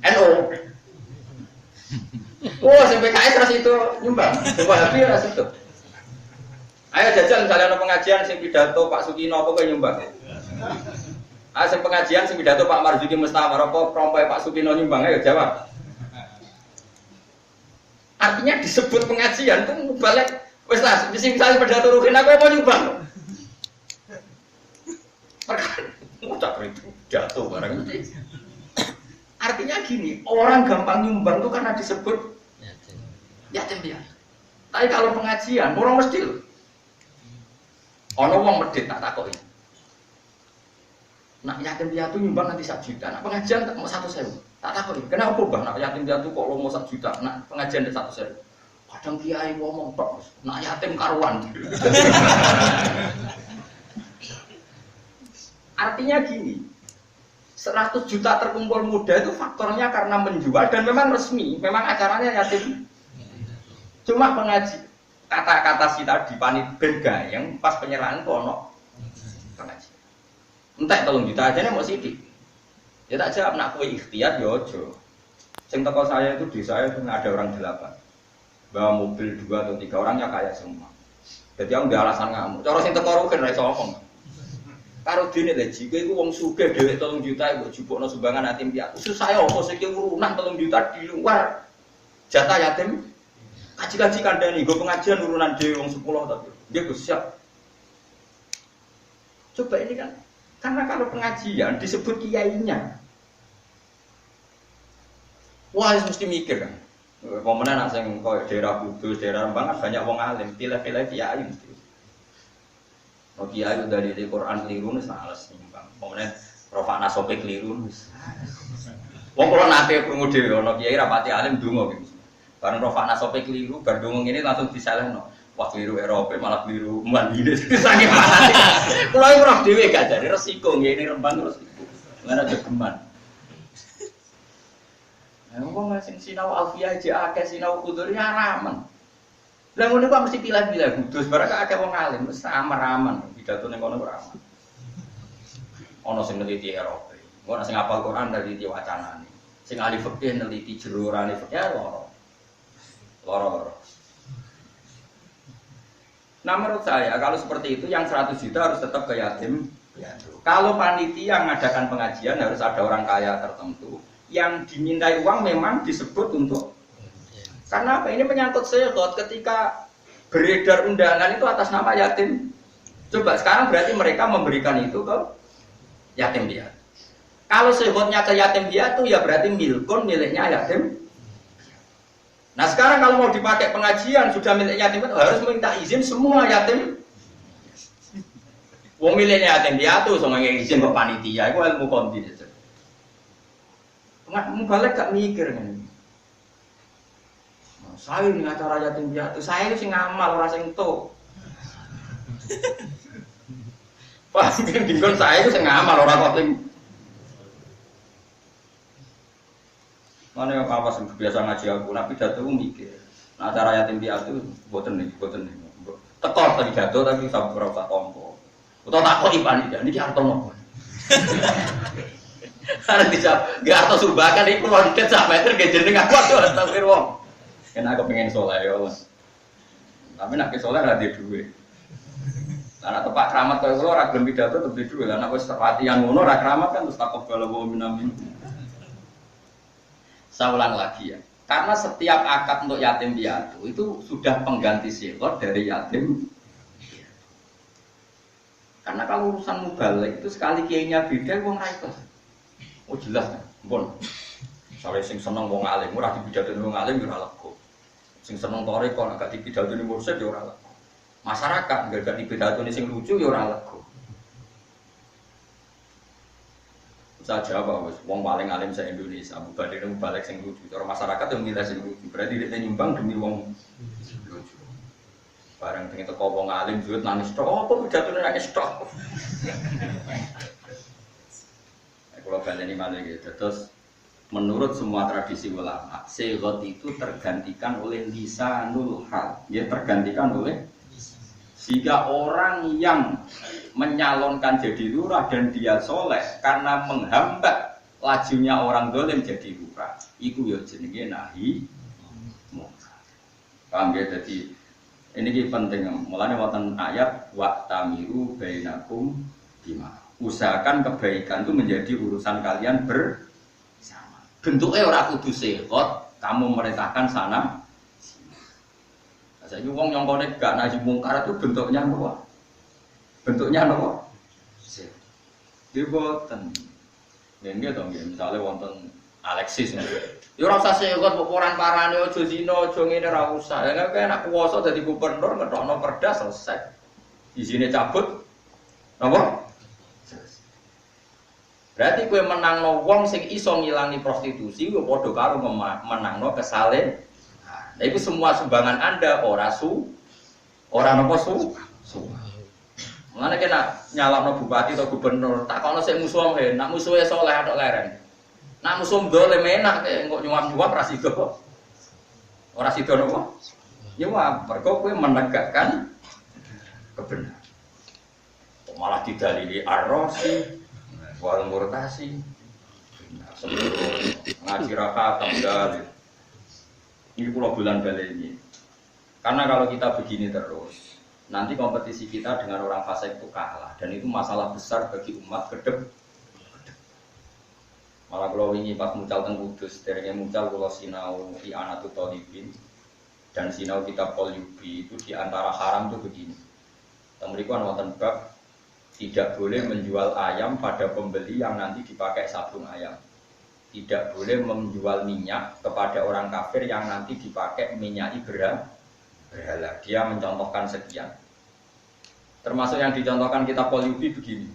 NU. Oh, sing PKS ras itu nyumbang, sing Wahabi ras itu. Ayo jajal misalnya ada pengajian sing pidato Pak Sukino apa kowe nyumbang. Ah sing pengajian sing pidato Pak Marzuki Mustamar apa prompoe Pak Sukino nyumbang ayo jawab. Artinya disebut pengajian itu balik wis lah sing saya pidato rugen aku mau nyumbang. Perkara udah itu jatuh barang. Artinya gini, orang gampang nyumbang itu karena disebut yatim piatu. Tapi kalau pengajian orang mesti ono wong medhit tak takoki. Nak yatim piatu nyumbang nanti 1 juta. Nak pengajian tak mau 1.000. Tak takoki. Kenapa Bang? Nak yatim piatu kok lomo 1 juta. Nak pengajian 1.000. Kadang kiai ngomong tok. Nak yatim karuan. Artinya gini. 100 juta terkumpul muda itu faktornya karena menjual dan memang resmi, memang acaranya yatim. Cuma pengaji kata-kata si tadi panit bergayeng pas penyerahan kono pengaji. Entek 3 juta aja nih mau sidik. Ya tak jawab nak kue ikhtiar ya ojo. Sing teko saya itu di saya itu ada orang 8. Bawa mobil 2 atau 3 orangnya kaya semua. Jadi yang udah alasan ngamuk. Cara sing teko rugen ra iso ngomong. Karo dene lho jika iku wong sugih dhewek 3 juta iku jupukno sumbangan yatim piatu. Susah opo sik urunan 3 juta di luar jatah yatim. Kaji-kaji kandani, gue pengajian urunan dewi wong 10 tapi dia gue siap. Coba ini kan, karena kalau pengajian disebut kiainya, wah mesti mikir kan. Komenan nak sing koyo daerah Kudus, daerah Rembang kan banyak wong alim, pilih-pilih kiai mesti. Oh kiai itu dari Quran keliru nih sales nyumbang. Komenan Rafa Nasope keliru. Wong kalau nate krungu dhewe ana kiai rapati alim donga gitu. Barang Rafa Nasope keliru, bar donga ngene langsung disalehno. Wah keliru Eropa malah keliru mandine. Saking panate. Kulo iki roh dhewe gak jare resiko ngene Rembang resiko. Lan aja geman. Wong sing sinau alfiah aja akeh sinau kudur ya ramen. Lah ngono kok mesti pilih-pilih kudus barang akeh wong alim wis ramen pidato ning kono ora aman. Ana sing neliti Eropa. Engko ana sing hafal Quran neliti wacanane. Sing ahli fikih neliti jerurane fikih loro. Loro. Nah menurut saya kalau seperti itu yang 100 juta harus tetap ke yatim piatu. Kalau panitia mengadakan pengajian harus ada orang kaya tertentu yang dimintai uang memang disebut untuk karena apa? Ini menyangkut sehot ketika beredar undangan itu atas nama yatim. Coba sekarang berarti mereka memberikan itu ke yatim piatu. Kalau sehotnya ke yatim piatu ya berarti miliknya yatim. Nah sekarang kalau mau dipakai pengajian sudah milik yatim piatu harus minta izin semua yatim. Wong miliknya yatim piatu sama yang izin kok panitia itu ilmu konti saja. Nggak balik gak mikir kan? Nah, saya ini acara yatim piatu saya itu sing ngamal orang sing to. Pas bingung saya itu sing ngamal orang kok sing mana yang awas yang biasa ngaji aku, nabi jatuh mikir. Nah acara yatim piatu, boten nih. Tekor tadi jatuh tapi sampai berapa tompo. Atau tak kok iban ini harta nopo. Karena dijawab, gak harta surbakan itu kalau deket sampai meter gak jeneng aku tuh tapi wong. Karena aku pengen soleh ya mas. Tapi nak soleh ada duit. Karena tepak keramat kalau lo ragam pidato lebih duit. Karena aku latihan ngono keramat kan terus takut kalau bawa minamin. Saya ulang lagi ya, karena setiap akad untuk yatim piatu itu sudah pengganti sihot dari yatim. Karena kalau urusan mubalik itu sekali kiainya beda, wong raito. Oh jelas kan, bon. Soalnya sing seneng wong alim, ora dipidato wong alim ora lego. Sing seneng toriko agak dipidato ni mursyid ya ora lego. Masyarakat enggak dipidato ni sing lucu ya ora lego. Saja apa wis wong paling alim se Indonesia mubalik balik sing lucu. Cara masyarakat yang milih sing lucu. Berarti dia nyumbang demi wong lucu. Bareng pengen teko wong alim duit nangis tok. Apa pidatone nangis tok. Kalau baleni malih gitu. Terus menurut semua tradisi ulama, segot itu tergantikan oleh lisanul hal. Dia tergantikan oleh sehingga orang yang menyalonkan jadi lurah dan dia soleh karena menghambat lajunya orang dolim jadi lurah, itu ya jenenge nahi munkar. Paham ya? Jadi ini penting. Mulanya wonten ayat wa tamiru bainakum bima. Usahakan kebaikan itu menjadi urusan kalian bersama. Bentuknya orang kudu sehat, kamu merintahkan sana. Saya wong yang konek gak nahi mungkar itu bentuknya apa? Bentuknya apa? Dia boten. Ini dong ya, misalnya wonten Alexis nih. Ya ora usah sehat pokoran parane aja zina, aja ngene ora usah. Ya nek enak kuwasa dadi gubernur ngetokno perda selesai. Izine cabut. Napa? Berarti kowe menangno wong sing iso ngilangi prostitusi yo padha karo menangno kesalehan. Nah itu semua sumbangan Anda orang apa su. Mana kena nyalakno bupati atau gubernur, tak kono sik musuh he, nak musuhe saleh atok lereng. Nak musuh dolem enak kok nyuap-nyuap ra sida. Ora sida napa? Nyuap, mergo kowe menegakkan kebenaran. Kok malah didalili arrosi, wal murtasi. Ngaji rakaat dalil. Ini pulau bulan balik ini. Karena kalau kita begini terus, nanti kompetisi kita dengan orang fasik itu kalah, dan itu masalah besar bagi umat kedep. Malah kalau ini pas mucal teng Kudus, derenge mucal kalau sinau I'anatul Thalibin dan sinau kitab Qalyubi itu diantara haram itu begini. Temeriku wonten bab tidak boleh menjual ayam pada pembeli yang nanti dipakai sabung ayam. Tidak boleh menjual minyak kepada orang kafir yang nanti dipakai minyak berhala. Dia mencontohkan sekian. Termasuk yang dicontohkan kitab Qalyubi begini.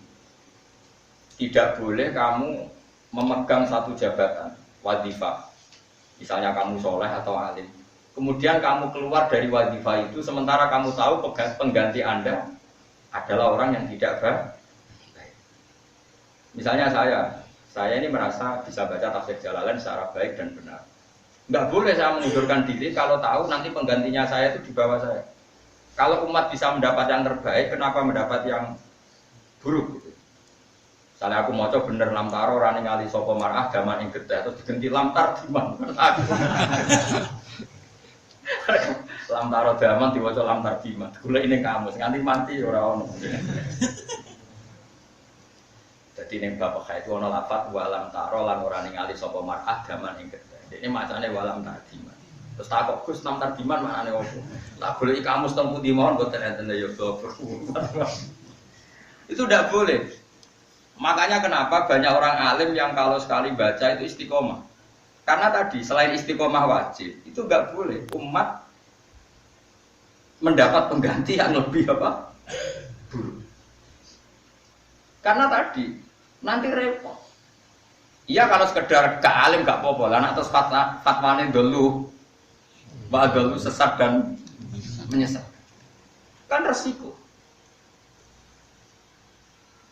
Tidak boleh kamu memegang satu jabatan wadifah. Misalnya kamu soleh atau alim. Kemudian kamu keluar dari wadifah itu sementara kamu tahu pengganti Anda adalah orang yang tidak baik. Misalnya saya Saya ini merasa bisa baca tafsir Jalalain secara baik dan benar. Nggak boleh saya mengundurkan diri kalau tahu nanti penggantinya saya itu di bawah saya. Kalau umat bisa mendapat yang terbaik, kenapa mendapat yang buruk? Gitu. Misalnya aku mau coba bener lamtaro rani ngali sopo marah gaman ing getih terus diganti lamtar diman. Lamtaro daman diwaca lamtar diman. Gula ini kamus nganti mati ora ono. Jadi ning bab itu ana lafat walam taro lan ora ningali sapa mar'ah gaman ing gedhe. Dene macane walam tardiman. Terus takok Gus nam tardiman maknane opo? Tak goleki kamus teng pundi mawon mboten enten ya goblok. Itu tidak boleh. Makanya kenapa banyak orang alim yang kalau sekali baca itu istiqomah. Karena tadi selain istiqomah wajib, itu enggak boleh umat mendapat pengganti yang lebih apa? Buruk. Karena tadi nanti repot. Iya kalau sekedar ke alim gak apa-apa. Lah terus fatwane dulu, dulu sesat dan menyesat. Kan resiko.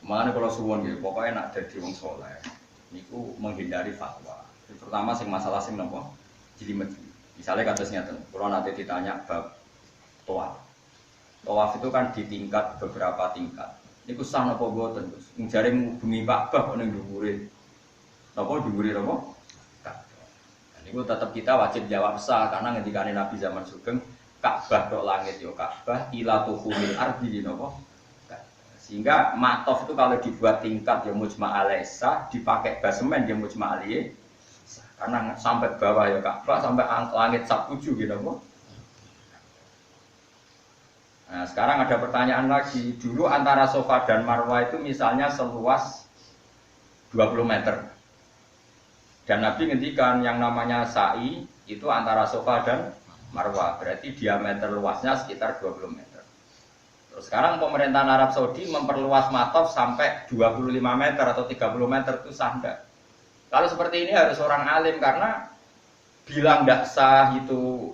Makanya kalau suwon gitu, pokoknya nak jadi wong soleh, niku menghindari fatwa. Terutama sing masalah sing nopo jelimet. Misalnya kasusnya tuh, kalau nanti ditanya bab tawaf. Tawaf itu kan di tingkat beberapa tingkat. Niku sah napa boten, Gus? Njare ngubungi Ka'bah kok ning dhuwure. Napa dhuwure napa? Ka'bah. Niku tetap kita wajib jawab sah karena ngendikane Nabi zaman Sugeng, Ka'bah tok langit yo Ka'bah, ila tuhumil ardi napa? Sehingga matof itu kalau dibuat tingkat ya mujma' alaisa, dipakai basemen ya mujma' aliyah. Karena sampai bawah ya Ka'bah, sampai langit sak 7 gitu napa? Nah, sekarang ada pertanyaan lagi. Dulu antara Safa dan Marwah itu misalnya seluas 20 meter. Dan Nabi ngendikan yang namanya sa'i itu antara Safa dan Marwah. Berarti diameter luasnya sekitar 20 meter. Terus sekarang pemerintahan Arab Saudi memperluas matof sampai 25 meter atau 30 meter itu sah enggak? Kalau seperti ini harus orang alim karena bilang tidak sah itu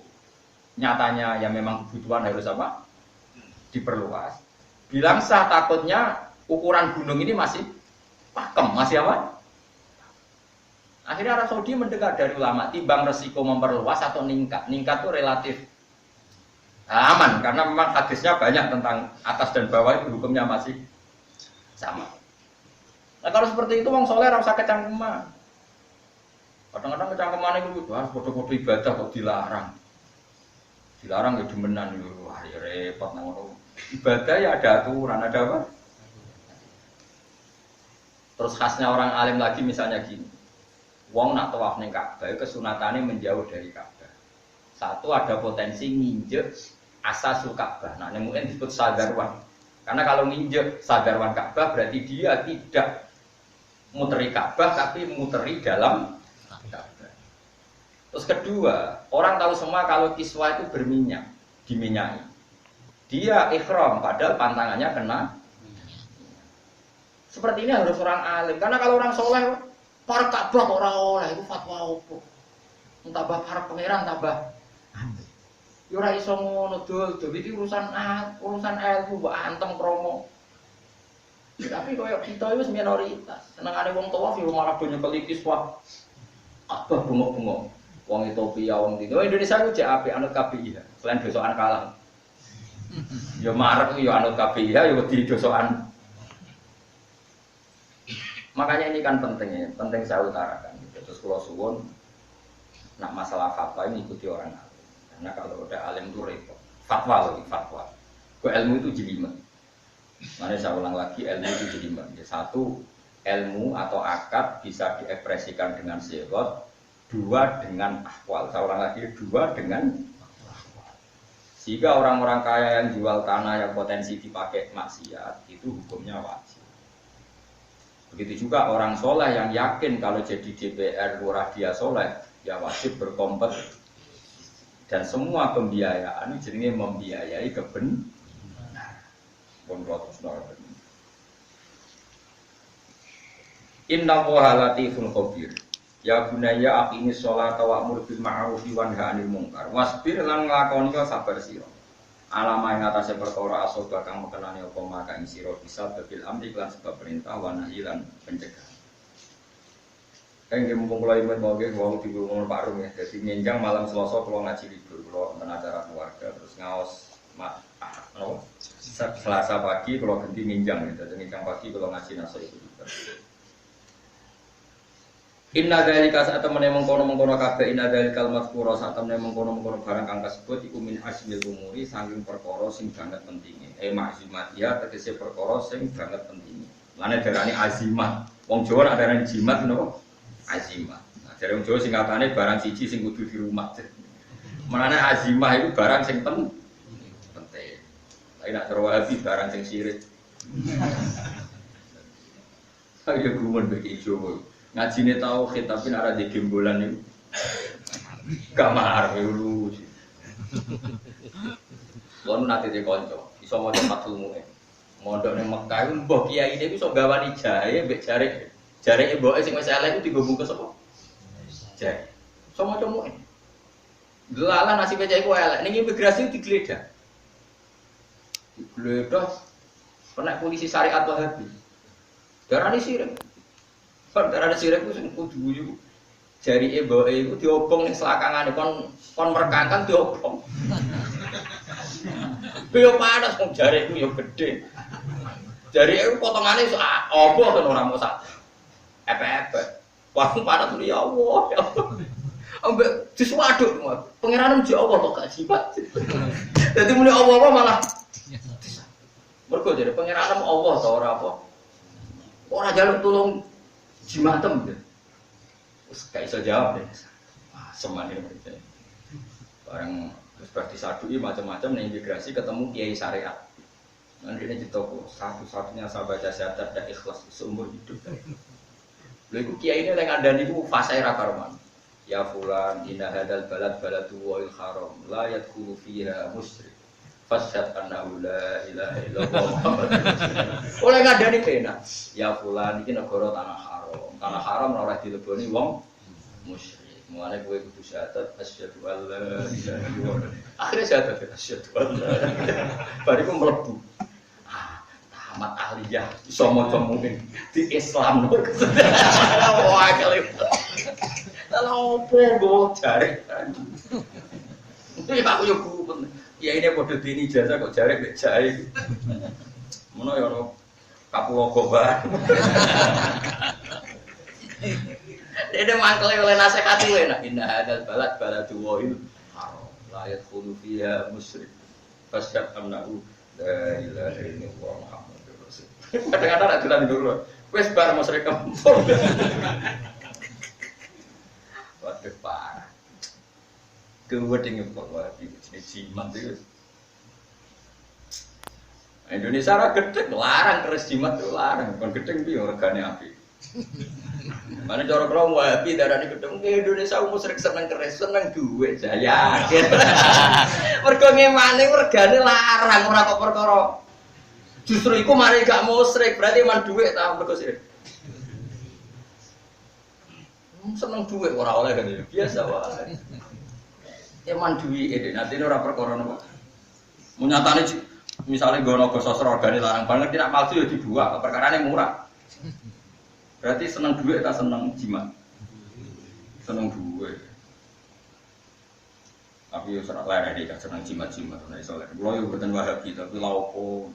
nyatanya ya memang kebutuhan harus apa? Diperluas. Bilang sah takutnya ukuran gunung ini masih pakem, masih apa? Akhirnya Arab Saudi mendengar dari ulama timbang resiko memperluas atau ningkat. Ningkat itu relatif aman karena memang hadisnya banyak tentang atas dan bawah itu hukumnya masih sama. Nah kalau seperti itu wong soleh ora usah kecangkeman. Kadang-kadang kecangkeman itu harus foto-foto ibadah kok dilarang. Dilarang ya demenan yo wah ya repot nang ngono. Ibadah ya ada aturan, ada apa? Terus khasnya orang alim lagi misalnya gini. Wong nak tawaf ning Ka'bah kesunatane menjauh dari Ka'bah. Satu ada potensi nginjek asasul Ka'bah. Nah, yang mungkin disebut sadarwan. Karena kalau nginjek sadarwan Ka'bah berarti dia tidak muteri Ka'bah tapi muteri dalam Ka'bah. Terus kedua, orang tahu semua kalau kiswah itu berminyak, diminyaki. Dia ikhram padahal pantangannya kena. Seperti ini harus orang alim. Karena kalau orang soleh, para Ka'bah orang oleh itu fatwa opo. Tambah para pangeran tambah. Yo ora iso ngono dul, iki urusan ilmu mbok antem kromo. Tapi koyo kita wis minoritas. Senengane wong tawaf yo malah do nyekeli kiswah. Abah bengok-bengok. Wong Ethiopia, wong Indonesia ku jek apik anut KPI ya. Selain dosokan kalah. Yo marek yo anut KPI ya, yo wedi dosokan. Makanya ini kan penting saya utarakan. Terus kalau suwun nak masalah fatwa ini ikuti orang alim. Karena kalau udah alim itu repot. Fatwa. Ke ilmu itu jelimet. Makanya saya ulang lagi ilmu itu jelimet. Satu, ilmu atau akad bisa diekspresikan dengan sigot. Dua dengan ahwal. Saya ulang lagi, dua dengan ahwal. Sehingga orang-orang kaya yang jual tanah yang potensi dipakai maksiat itu hukumnya wajib. Begitu juga orang soleh yang yakin kalau jadi DPR lurah dia soleh, ya wajib berkompet. Dan semua pembiayaan ini jenenge membiayai kebenaran. Inna Allaha latifun khabir. Ya bunayya aqimis sholata wa'mur bil ma'ruf wa nahy 'anil munkar. Wasbir lan nglakoni sabar sira. Alama ing atase perkara asoba kang mekenani apa maka ing sira bisa bil amri lan sebab perintah wa nahi lan pencegahan. Kan nggih mumpung kula imut mau nggih wau diwong Pak Rum ya. Dadi nyenjang malam Selasa kula ngaji libur, kula wonten acara keluarga terus ngaos Selasa pagi kula ganti nyenjang gitu. Dadi nyenjang pagi kula ngaji naso itu. Inna dzalika saat temene mengkono-mengkono kabeh inna dzalikal mazkura saat temene mengkono-mengkono barang kang kasebut iku min asmil umuri saking perkara sing banget pentinge. Ma'zimatia tegese perkara sing banget pentinge. Lane darani azimat. Wong Jawa nak darani jimat napa? Azimat. Nah, dari wong Jawa singkatane barang siji sing kudu di rumah. Menane azimah itu barang sing penting. Tapi nak terwahabi barang sing sirik. Saya gumun bagi Jawa. Ngajine tauhid tapi nek ora di gembolan niku kamar lu. Kon nate de kanca, iso maca Fathul Mu'in. Mondok ning Mekah iku mbah kiai niku iso gawani jahe mbek jareke mboke sing wis elek iku dienggo bungkus apa? Jahe. Iso maca Mu'in. Delalah nasib cah iku elek ning imigrasi digledah. Digledah kena polisi syariat Wahabi. Darani sirik. Karena sirik itu kudu guyu. Jari eboke iku diobong ning selakangane kon merkangkan diobong. Yo panas wong jari iku yo gedhe. Jari iku potongane iso apa kan ora mau sak. Epe-epe. Wah panas ya Allah. Ambek disuwaduk pangeran mesti Allah kok gak jibat. Dadi muni Allah malah mergo jare pangeran Allah ta ora apa. Ora jaluk tulung jimatem deh. Wes gak iso jawab deh. Wah, semane percaya. Bareng terus berarti sadui macam-macam ning imigrasi ketemu kiai syariat. Nanti ini di toko satu-satunya saya baca syahadat dan ikhlas seumur hidup. Lha iku kiai ini lek ngandani iku fase ra karuman. Ya fulan inna hadzal baladu wal haram la yadkhulu fiha musyrik. Fasyhad annahu la ilaha illallah Muhammadur Rasulullah. Oleh ngandani penak. Ya fulan iki negara tanah haram. Tanah haram ora dileboni wong musyrik. Mulane kowe kudu syahadat asyhadu alla ilaha illallah. Akhire syahadat asyhadu alla. Bariku mlebu. Tamat ahliyah iso maca mungkin di Islam. Wah, kali. Lah opo go jare. Iki Pak yo guru. Ya ini podo dini jasa kok jare mek jae. Mono ya ono Kapulaga bar. Dene mangkele oleh nasihati kowe nak inna hadzal baladu wa'il haram la yadkhulu fiha musyrik. Fasyhad annahu la ilaha illallah Muhammadur Rasulullah. Kadang-kadang nak dolan dulu. Wis bar musyrik kampung. Waduh parah. Kewedenge kok wae jimat itu. Indonesia ra gedeng larang keris jimat itu larang, kon gedeng piye regane apik. Mane cara kula wae darane gedeng Indonesia musyrik seneng keris, seneng duit saya yakin. Mergo ngemane regane larang ora kok perkara. Justru iku mari gak musyrik, berarti man duit ta mergo sirik. Seneng duit ora oleh kan biasa wae. Eman duwi ide, nanti ini orang perkara apa? Menyatane misalnya gono gosok seragane larang banget tidak palsu ya dibuat, perkara ini murah. Berarti seneng duit tak seneng jimat? Seneng duit. Tapi ya serak lain deh, seneng jimat-jimat. Nah isolasi, kalau yang berten Wahabi tapi laupo,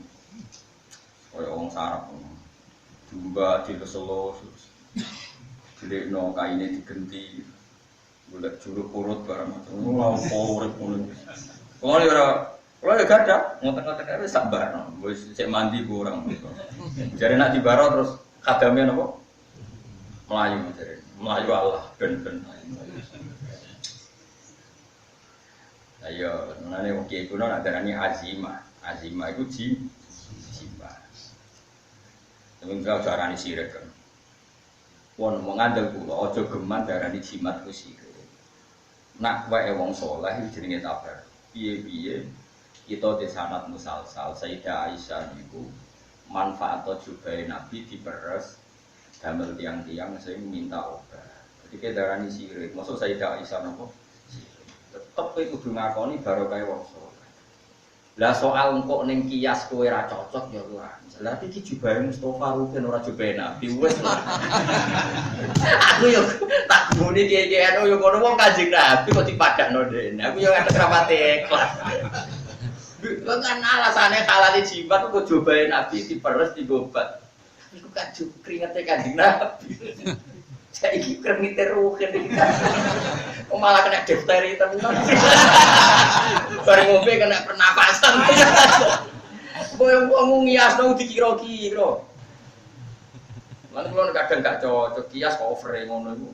kayak orang sarap, juga di Solo, jadi no kainnya digenti. Golek juru kurut barang macam laupo urip ngono. Kalau ya gak ada, ngotek-ngotek ae sabar. Wis cek mandi ku orang. Jare nak dibaro terus kadame napa? Melayu jare. Melayu Allah ben-ben. Ayo, nane wong kiai kuno nak darani azimah. Azimah iku jimat. Tapi enggak darani sirik kan. Wong mengandel kula aja geman darani jimat ku sirik. Nak wae wong saleh iki jenenge tabar. Piye-piye kita di sanad musalsal Sayyidah Aisyah niku manfaat jubahe Nabi diperes damel tiang-tiang sing minta obat. Jadi darani sirik. Maksud Sayyidah Aisyah napa? Tetep kowe kudu ngakoni barokah wong saleh. Lah soal engkok ning kias kowe ra cocok ya ora. Lah iki jubahe Mustofa Rukin ora jubahe Nabi wis. Aku yo tak muni kiye-kiye yo ngono wong Kanjeng Nabi kok dipadakno dene. Aku yo ngerti rapate ikhlas. Kok kan alasane halal jimat kok jubahe Nabi diperes digobat. Iku kan kringete Kanjeng Nabi. Saiki krengite Rukin iki. Kok malah kena difteri tenan. Bareng ngombe kena pernapasan. Kowe wong ngiasno dikira-kira. Lan kula kadang gak cocok kias kok over ngono iku.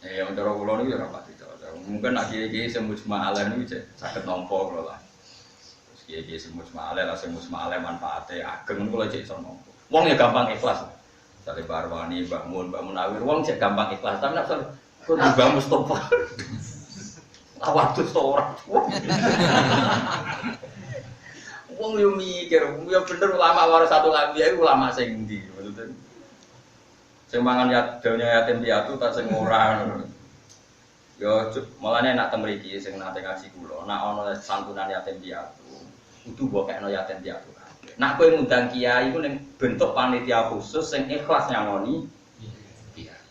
Yang cara kula niku ya ora pati cocok. Mungkin nek iki semut ma'alan niku saged nampa kula lah. Terus iki semut ma'alan lah semut ma'alan manfaate ageng kula cek iso nampa. Wong ya gampang ikhlas. Sale Barwani, Mbah Munawir, wong cek gampang ikhlas, tapi nek kok Mbah Mustofa. Awadus ora. Wong yo mikir, yo bener ulama waras satu lambi iku ulama sing ndi maksudnya. Sing mangan yatim piatu ta sing ora ngono. Yo malane enak teng mriki sing nate ngaji kula, nek ana santunan yatim piatu, kudu mbok kekno yatim piatu. Nak kowe ngundang kiai iku ning bentuk panitia khusus sing ikhlas nyangoni kiai.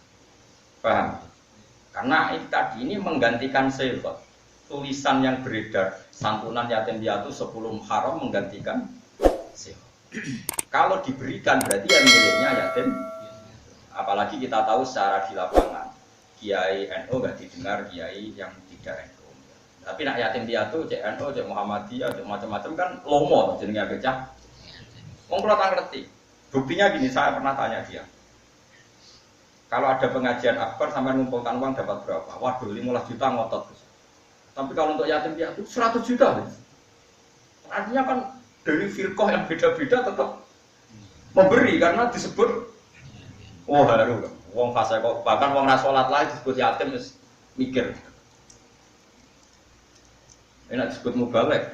Paham? Karena itu tadi ini menggantikan sifat. Tulisan yang beredar santunan yatim piatu sebelum haram menggantikan sifat. Kalau diberikan berarti yang miliknya yatim. Apalagi kita tahu secara di lapangan kiai NU enggak didengar kiai yang tidak NU. Tapi nak yatim piatu cek NU, cek Muhammadiyah, cek macam-macam kan lomo jenenge becah. Wong kula tak ngerti. Buktinya gini, saya pernah tanya dia. Kalau ada pengajian akbar sampai ngumpulkan uang dapat berapa? Waduh, 15 juta ngotot. Tapi kalau untuk yatim piatu 100 juta. Artinya kan dari firqah yang beda-beda tetap memberi karena disebut haru. Wong fase kok bahkan wong ra salat lae disebut yatim wis mikir. Enak disebut mubalek,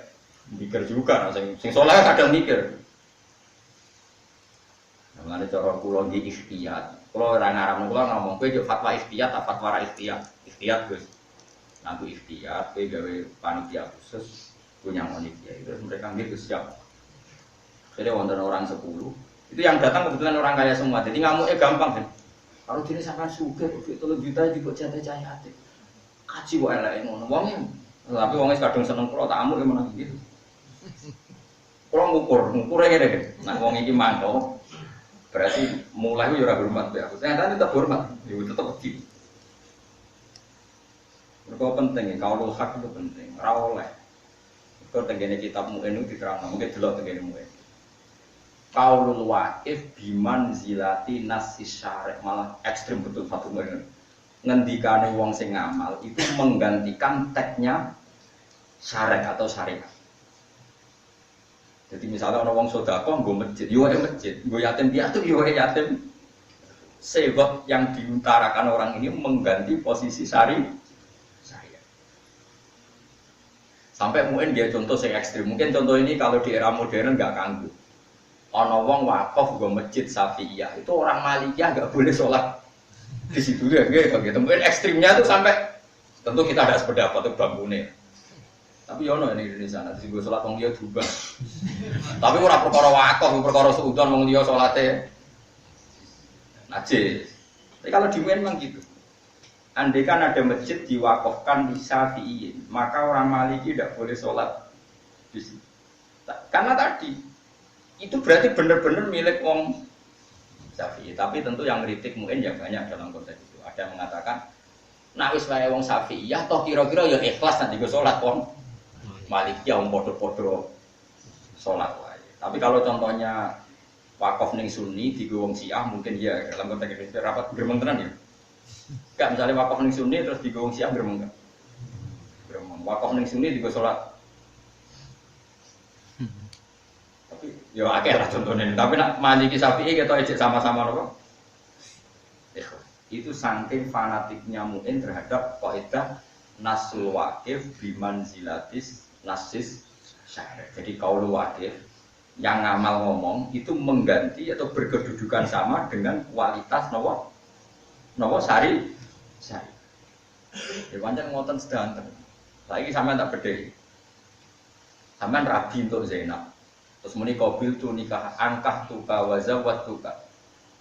mikir juga sing saleh kadang mikir. Mulane cara kula nggih ikhtiyat. Kula ora ngarang kula ngomong kowe yo fatwa ikhtiyat ta fatwa ra ikhtiyat. Ikhtiyat Gus. Nah, aku ikhtiyat kowe gawe panitia khusus punya panitia. Terus mereka nggih Gus siap. Jadi wonten orang 10. Itu yang datang kebetulan orang kaya semua. Jadi ngamuknya gampang kan. Kalau dene sampean sugih duit 3 juta dibok jatah cahayate. Kaji kok eleke ngono. Wong tapi wong kadung seneng kula tak amuk menang gitu. Kula ngukure ngene. Nah wong iki mantap. Berarti mulai itu ora hormat ya. Ternyata tetap hormat, ya tetap wedi. Mergo penting, kaulul hak itu penting. Ora oleh. Kok tengene kitab Mu'in itu diterangno, mungkin delok tengene Mu'in. Kaulul waqif biman zilati nasis syarek malah ekstrim betul satu Mu'in. Ngendikane wong sing ngamal itu menggantikan teksnya syarek atau syariat. Jadi misalnya orang sodako nggo masjid, yo masjid, nggo yatim piatu yo yatim. Sebab yang diutarakan orang ini mengganti posisi syariat. Sampai mungkin dia contoh yang ekstrim. Mungkin contoh ini kalau di era modern nggak kanggu. Ono wong wakaf nggo masjid Syafi'iyah, itu orang Malikiyah nggak boleh sholat di situ ya, gitu. Mungkin ekstrimnya itu sampai tentu kita ada sependapat itu bangkune. Tapi yono ini Indonesia, nanti gue sholat wong dia juga. Tapi ora perkara wakaf, perkara seudon wong dia sholatnya najis. Tapi kalau di memang gitu. Andai kan ada masjid diwakafkan di Syafi'iyin, maka orang Maliki tidak boleh sholat di situ. Karena tadi itu berarti benar-benar milik wong Syafi'i. Tapi tentu yang kritik mungkin ya banyak dalam konteks itu. Ada yang mengatakan, nah wis wae wong Syafi'iyah toh kira-kira ya ikhlas nanti gue sholat wong Maliki yang podo-podo sholat wae. Tapi kalau contohnya wakaf ning Sunni di wong Syiah mungkin ya dalam konteks ini rapat gremeng tenan ya. Enggak misalnya wakaf ning Sunni terus di wong Syiah gremeng enggak. Gremeng. Wakaf ning Sunni di sholat. Tapi ya akeh lah contohnya. Tapi nak Maliki Syafi'i kita ejek sama-sama loh. Itu saking fanatiknya Mu'in terhadap kaidah nasul waqif bimanzilatis nasis syar'i. Jadi kaul waqif yang ngamal ngomong itu mengganti atau berkedudukan sama dengan kualitas nopo syari. Ya pancen ngoten sedanten. Saiki sampean tak bedhe. Sampean rabi untuk Zainab. Terus muni qabil tu nikah angkah tuka wa zawat tuka.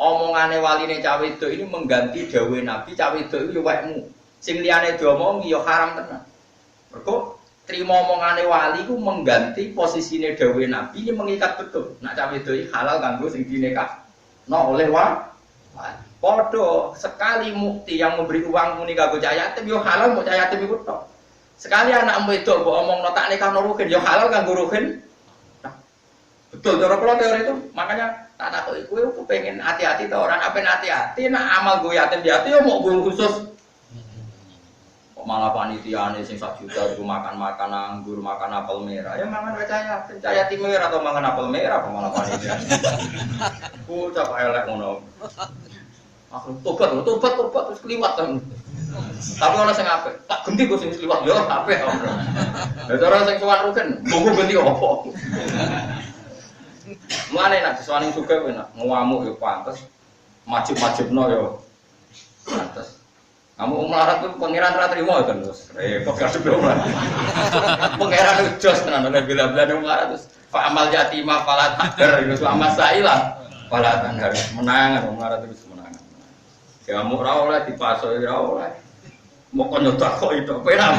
Omongane waline cawe itu ini mengganti dawuh Nabi cawe itu yo wekmu. Sing liyane diomongi yo haram tenan. Mergo trimo omongane wali ku mengganti posisine dawuh Nabi ini mengikat betul. Nak cawe itu halal kanggo sing dinikah. No oleh wali. Padha sekali mukti yang memberi uang muni kanggo cah yatim yo halal mau cah yatim iku tok. Sekali anak wedok mbok omongno tak nikahno ruhin yo halal kanggo ruhin. Betul, cara kula teori itu, makanya tak takoki kowe pengen hati-hati to orang apa hati-hati, nak amal gue yatim piatu yo mau gue khusus. Kok malah panitiane sing 1 juta itu makan anggur, makan apel merah. Ya mangan cah yatim merah atau mangan apel merah kok malah panitia. Ku cak elek ngono. Aku tobat terus kliwat kan. Tapi ana sing apik, tak ganti kok sing kliwat yo apik. Lah cara sing sowan rugen, monggo ganti opo? Mulane nek diswani sugih kowe nek ngamuk yo pantes, majub-majubno yo pantes. Kamu melarat tuh pangeran ra trimo kan terus. Repot kadhe ora. Pangeran jos tenan nek bila-bila melarat terus fa amal yatima fala taqdir iku amal saila fala tanhar. Menangan melarat terus menangan. Kamu ra oleh dipasoki ra oleh. Moko nyodak kok itu penak.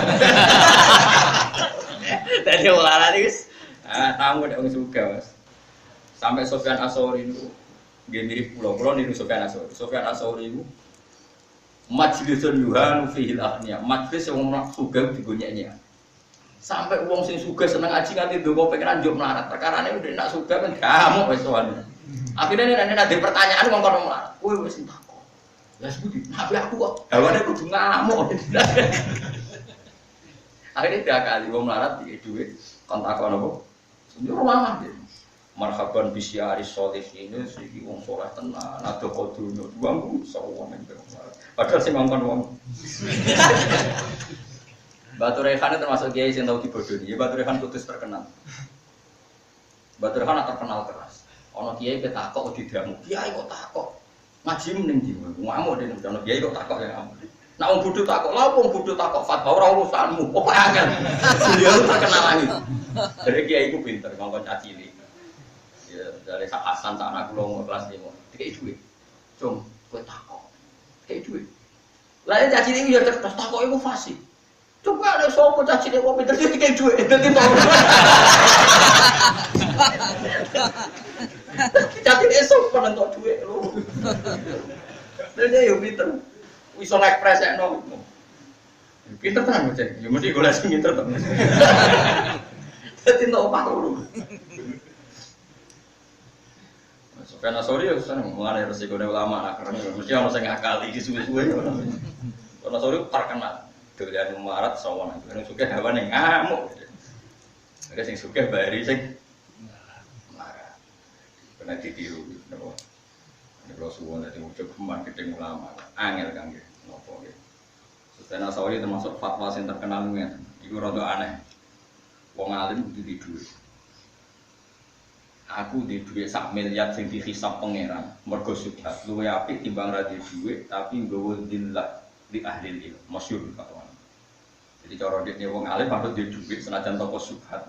Dadi melarat iki tamu nek wong sugih Mas. Sampai Sofyan As-Sauri itu nggih mirip kula niru Sofyan As-Sauri. Sofyan As-Sauri itu majlisun yuhanu fihil akhniya. Majlis yang orang sugih digonyeknya. Sampai wong sing sugih seneng aji nganti ndonga pengen njuk melarat. Perkarane udah nak sugih kan gamuk wis sowan. Akhirnya nek ada pertanyaan wong kono melarat. Kowe wis takok. Ya sebut tapi aku kok hawane kudu ngamuk. Akhirnya dia kali wong melarat di duit kontakon apa? Yo ramah dia. Marhaban bisyari sholihin iki wong saleh tenan ada kodunya wong sawang nek padahal sing ngongkon wong Batu Rehan termasuk kiai sing tau dibodohi ya Batu Rehan putus terkenal Batu Rehan terkenal keras ana kiai ketakok didamu kiai kok takok ngaji mending di ngamuk dene ana kiai kok takok ya ngamuk nek wong bodho takok lha wong bodho takok fatwa ora urusanmu kok angel dia terkenal lagi dari kiai ku pinter ngongkon cacili dari Sak Hasan tak anak kula kelas 5 dikei dhuwit. Cung, kowe takok. Dikei dhuwit. Lah nek cacile iki ya cerdas takok iku fasih. Coba nek sapa cacile kok pinter dikei dhuwit dadi tau. Cacile sapa nentok dhuwit lho. Dene yo pinter. Iso ngekpresekno. Pinter tenan bocah. Ya mesti golek sing pinter to. Dadi entuk paru. Sofyan As-Sauri ya seneng mengenai resiko ulama nak karena mesti orang sing ngakali iki suwe-suwe. Sofyan As-Sauri terkenal dolan melarat sawon itu sugih hawane ngamuk. Ada sing sugih bari sing melarat. Kena ditiru napa. Nek kula suwun dadi ujuk marketing ulama angel kangge napa nggih. Sofyan As-Sauri termasuk fatwa sing terkenal ngene. Iku rada aneh. Wong alim kudu duwe. Aku di duit 1 miliar sing dihisab pangeran mergo subhat luwe apik timbang ra di duit tapi nggawa dillah di ahli ilmu masyhur katanya. Jadi cara dekne wong alim patut di duit senajan toko subhat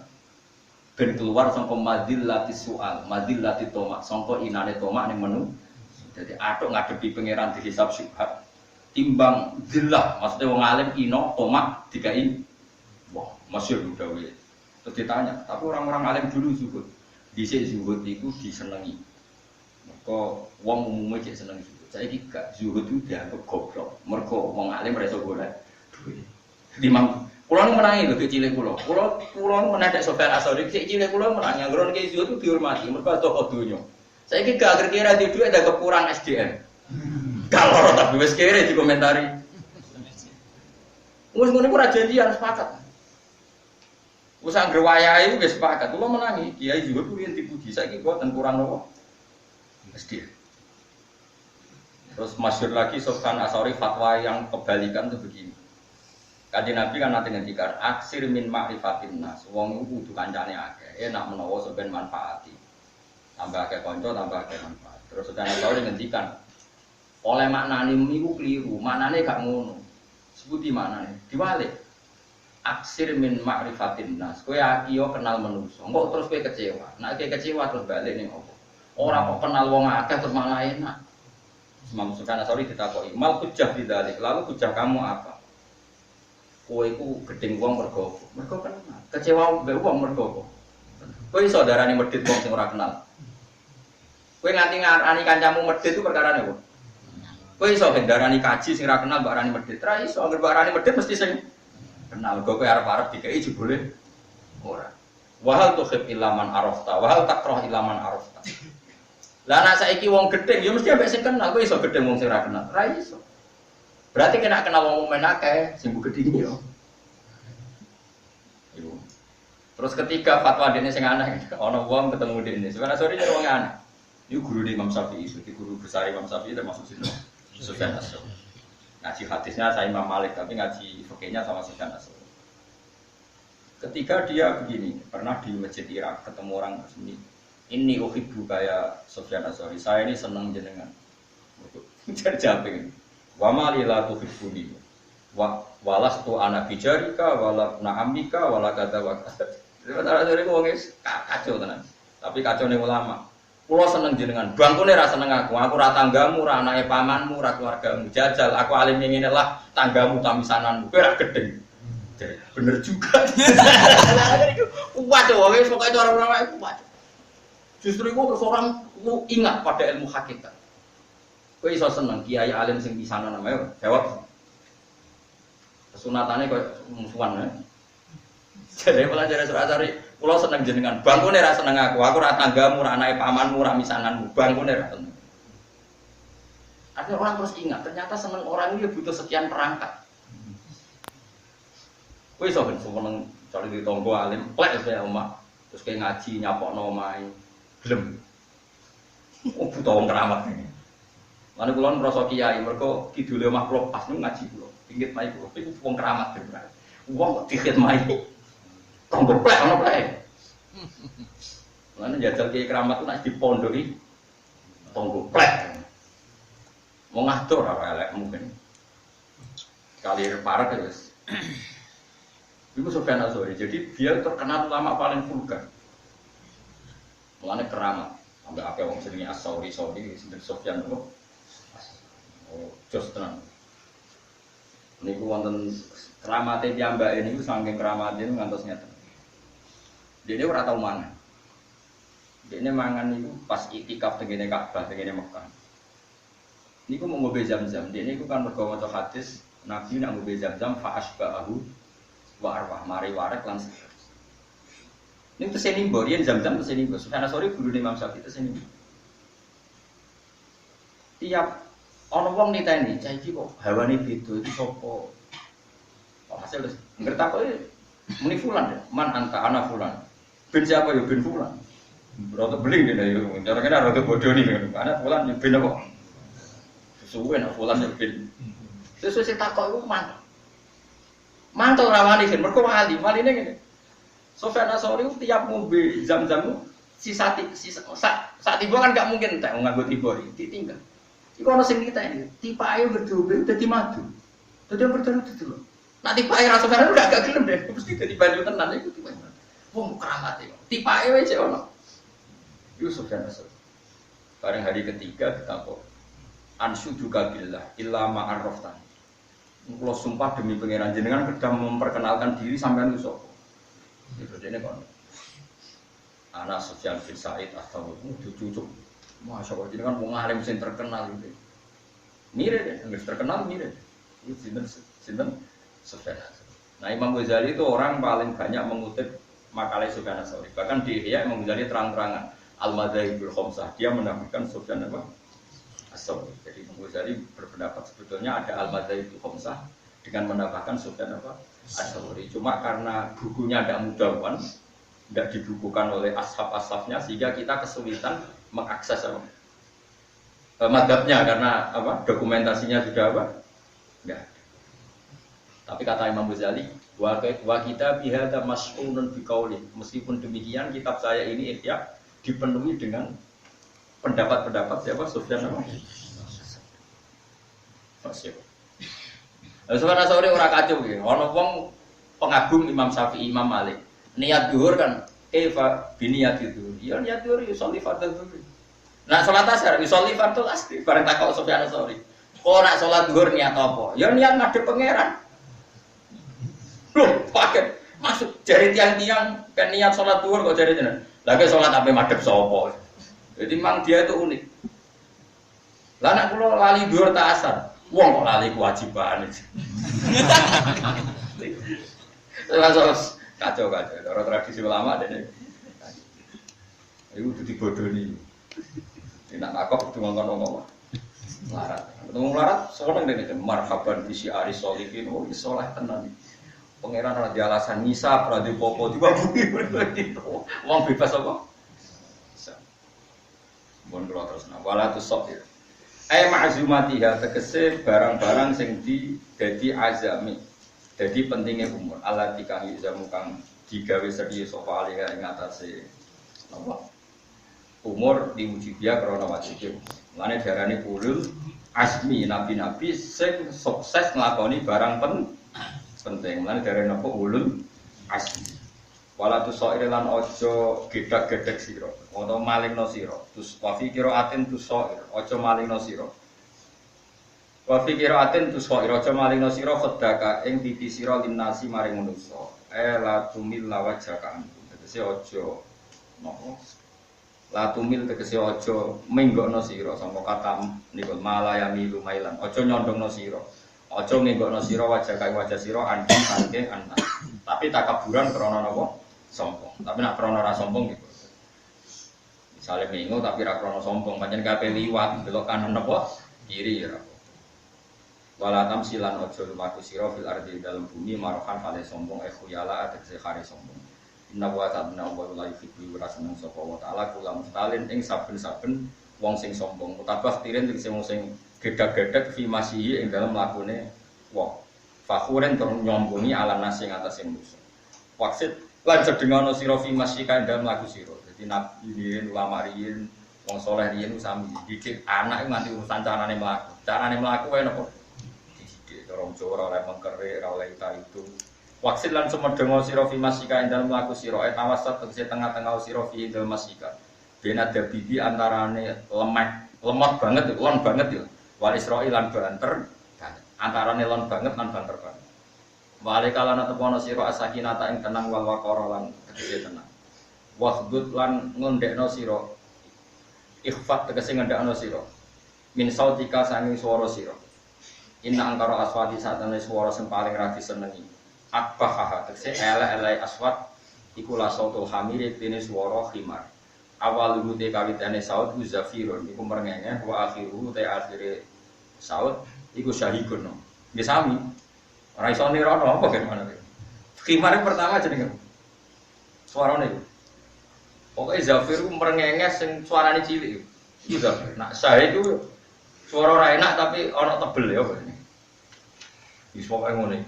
ben keluar saka madillati soal madillati tomak saka inane tomak ning menu. Jadi atuk ngadepi pangeran dihisab subhat timbang dillah maksudnya wong alim ino tomak dikai wah masyhur dawe. Terus ditanya, tapi orang-orang alim dulu zuhud dhisik zuhud iku disenengi. Mergo wong umume cek seneng zuhud. Saiki gak zuhud itu dianggap goblok. Mergo wong alim ora iso golek duit. Dimang kula menangi lho cilik kula. Kula menadek Sofyan As-Sauri cilik kula menangi ngron ki zuhud itu dihormati mergo toko donya. Saiki gak kira di duit ada kurang SDM. Kalau tapi wis kere dikomentari. Wis ngene ku ra janjian sepakat. Usah ngrewayahe iku wis sepakat. Kula menangi kiai juga kuwi dipuji saiki boten kurang nopo. Mesti. Terus masyhur lagi Sofyan As-Sauri fatwa yang kebalikan itu begini. Kanjeng Nabi kan nate ngendikan aksir min ma'rifatin nas. Wong iku kudu kancane akeh. Enak menawa sampeyan manfaati. Tambah akeh kanca, tambah akeh manfaat. Terus Sofyan As-Sauri ngendikan oleh maknane iku keliru. Maknane gak ngono. Sebuti maknane. Diwalik. aksir min ma'rifatin nas. Kowe akiyo kenal manusa. Engko terus kowe kecewa. Nek kowe kecewa terus balik ning opo? Ora kok kenal wong akeh terus malah enak. Imam Sufyan Ats-Tsauri ditakoki, "Mal hujjah bidzalik?" Lalu hujjah kamu apa? Kowe iku gedeng wong mergo apa? Mergo kenal. Kecewa mbek wong mergo apa? Kowe iso darani medhit wong sing ora kenal. Kowe nganti ngarani kancamu medhit itu perkarane apa? Kowe iso darani kaji sing ora kenal mbok arani medhit. Ra iso, anggere mbok arani medhit mesti sing kenal. Kowe arep-arep dikai jebule ora. Wahal tuhib ilaman arafta, wahal takrah ilaman arafta. Lah nek saiki wong gedeng ya mesti ambek sing kenal, kowe iso gedeng wong sing ora kenal. Ra iso. Berarti kena kenal wong men akeh sing mbok gedeng yo. Iku. Terus ketiga fatwa dene sing aneh, ana wong ketemu dene. Sebenarnya sore wong aneh. Iku guru Imam Syafi'i, itu guru besar Imam Syafi'i termasuk sini. Sufyan Ats-Tsauri. Ngaji hadisnya saya Imam Malik, tapi ngaji fikihnya sama Sufyan Ats-Tsauri. Ketika dia begini, pernah di masjid Irak ketemu orang sini. Ini uhibbu kayak Sufyan Ats-Tsauri. Saya ini senang jenengan. Jawab ini. Wa ma lila tuhibbuni. Walastu ana bijarika wala na'amika wala kadza wa kadza. Sebenarnya wong kacau tenan. Tapi kacau ning ulama. Kulo seneng jenengan, bangkune ra seneng aku ra tanggamu, ra anake pamanmu, ra keluargamu. Jajal aku alim ngene lah, tanggamu tamisananmu, kowe ra gedeng. Bener juga. Kuat wae wis pokoke cara ulama iku kuat. Justru iku terus orang ingat pada ilmu hakikat. Kowe iso seneng kiai alim sing pisanan ae jawab. Sunatane koyo musuhan ya. Jadi pelajaran surat Ats-Tsauri, kulo seneng jenengan, bangkune ra seneng aku ra tanggamu, ra anake pamanmu, ra misananmu, bangkune ra seneng. Ada orang terus ingat, ternyata seneng orang itu butuh sekian perangkat. Kowe iso ben seneng cari di tonggo alim, plek ya omah, terus kayak ngaji nyapokno omahe, gelem. Oh butuh wong keramat ini. Lan kula ngrasa kiai, mergo kidule omah kula pas ngaji kula, pinggit mai kula, iku wong keramat bener. Wong kok dikhidmati. Tonggo plek ono plek. Lan jajal kiai keramat ku nek dipondoki tonggo plek. Mau ngatur apa elek mungkin. Kali parek terus. Iku Sufyan Ats-Tsauri. Jadi dia terkenal ulama paling vulgar. Mulane keramat. Sampai akeh wong jenenge As-Tsauri, sinten Sufyan itu. Oh, jos tenan. Niku wonten keramate piyambake niku saking keramate ngantos ngeten. Dene ora tau mangan. Dene mangan niku pas iktikaf tengene Ka'bah tengene Mekah. Niku mau ngombe Zam-Zam. Dene niku kan mergo maca hadis Nabi nak ngombe Zam-Zam fa asba'ahu wa arwah mari warek lan seger. Niku teseni mborian Zam-Zam teseni mbok. Sufyan Ats-Tsauri guru Imam Syafi'i teseni. Tiap ana wong niteni, cah iki kok hawane beda iki sapa? Oh hasil wis ngertakoki muni fulan ya, man anta ana fulan. Ben siapa ya ben fulan. Rada beling dene yo. Cara-cara rada bodoh nih kan. Ana fulan ya ben apa? Suwe nek fulan ya ben. Sesuk sing takok iku mantap. Mantap ora wani ben mergo wali. Waline ngene. Sufyan Ats-Tsauri tiap ngombe Zam-Zam sak tiba kan gak mungkin entek nganggo tiba ditinggal. Iku ana sing diteni, tipake berdobe dadi madu. Dadi berdobe dulu. Nek tipake ra Sufyan gak gelem deh, mesti dadi banyu tenan iku tipake. Wong keramate kok. Tipake wae cek ono. Iku Sufyan Ats-Tsauri. Bareng hari ketiga ditakok. Ansyuduka billah illa ma arraftan. Kulo sumpah demi pangeran jenengan kedah memperkenalkan diri sampean ku sapa. Itu dene kon. Ana Sufyan bin Sa'id Ats-Tsauri cucuk. Masyaallah jenengan wong alim sing terkenal gitu. Mirip deh, enggak terkenal mirip. Itu sinten Sufyan Ats-Tsauri. Nah Imam Ghazali itu orang paling banyak mengutip makalah Sufyan Ats-Tsauri. Bahkan di Ihya Imam Ghazali terang-terangan Al-Madzhabul Khamsah dia menafikan Sufyan Ats-Tsauri. Jadi Imam Ghazali berpendapat sebetulnya ada Al-Madzhabul Khamsah dengan menafikan Sufyan Ats-Tsauri. Cuma karena bukunya tidak mudawwan, tidak dibukukan oleh ashab-ashabnya sehingga kita kesulitan mengakses madhabnya karena dokumentasinya sudah enggak. Tapi kata Imam Ghazali, wa kita bihadza mas'unun biqauli. Meskipun demikian kitab saya ini Ihya dipenuhi dengan pendapat-pendapat siapa Sufyan Sufyan Ats-Tsauri ora kacau nggih. Ana wong pengagum Imam Syafi'i, Imam Malik. Niat zuhur kan kaifa biniyat itu. Ya niat zuhur yusolli fardhu zuhur. Nah salat asar yusolli fardhu asri bareng takok Sufyan Ats-Tsauri. Kok nak salat zuhur niat apa? Ya niat ngadep pangeran. Loh, paket masuk jari tiang-tiang kan niat salat zuhur kok jari jenengan. Lagi salat sampai madhep sapa. Jadi memang dia itu unik. Lah nek kula lali dhuwur ta asar, wong kok lali kewajiban iki. Terus kacau-kacau, cara tradisi ulama dene. Iku kudu dibodoni. Nek takok kudu ngomong-ngomong. Larat. Ketemu larat seneng dene marhaban bisi ari solihin, oh iso lah tenan. Pangeran ora di alasan ngisap, ora di popo dibabungi. Wong bebas apa? Bisa. Mun kula terus wala tusok ya. Ma'zumatiha tegese barang-barang sing dadi azami. Dadi pentingnya umur. Allati kang izamu kang digawe sedhi sapa alih ing atase napa? Umur diwujudya krana wajib. Mulane diarani ulul azmi nabi-nabi sing sukses nglakoni barang penting. Mulane diarani napa ulul azmi. Wala tusair lan aja gedak-gedek sira utawa malingno sira. Tus wa fikira atin tusair, aja malingno sira. Wa fikira atin tusair, aja malingno sira khedaka ing titi sira linnasi maring manusa. La tumil lawajaka. Tegese aja napa? La tumil tegese aja menggokno sira sangka kata niku malayami lumailan. Aja nyondongno sira. Aja menggokno sira wajaka wajah sira andeng saking anak. Tapi takaburan krana napa? Sombong, tapi nak krono ra sombong gitu. Misalnya minggu tapi ra krono sombong, pancen kabeh liwat belok kanan napa? Kiri ya. Walatam silan ojo lumaku sira fil ardi dalam bumi marohan fale sombong khuyala tegese kare sombong. Inna wa ta'ala wa la yuhibbu rasulun sapa wa ta'ala kula mustalin ing saben-saben wong sing sombong. Mutabah tiren tegese wong sing gedak-gedak fi masihi ing dalam lakune wong. Fakhuren tur nyombongi ala nasi ing atase manusa. Waksit lan cedengono sira fi masyika dalam lagu sira. Dadi nabi riyen ulama riyen wong saleh riyen sami didik anak nganti urusan carane mlaku. Carane mlaku wae napa? Didik cara Jawa ora mengkere ora oleh itu. Waksit lan cedengono sira fi masyika dalam lagu sira etawasat tegese tengah-tengah sira fi dalam masyika. Ben ada bibi antarane lemah banget, lon banget ya. Wal Israil lan banter antarane lon banget lan banter banget. Wale kalana tepono sira asakinata ing tenang wal waqara lan tegese tenang. Wahdud lan ngondekno sira. Ikhfat tegese ngendakno sira. Min sautika sanging swara sira. Inna angkara aswati satane swara sing paling ra disenengi. Akbaha tegese elek-elek aswat iku la sautul hamir dene swara khimar. Awal lute kawitane saut uzafirun iku merengenge wa akhiru te akhire saut iku syahikun. Nggih sami. Ora iso nirono apa gimana iki. Khimar pertama jenenge. Suarane iku. Pokoke zafir ku merengenge sing suarane cilik. Iku zafir. Nak syahid itu suara ora enak tapi ana tebel ya apa ini. Wis pokoke ngene.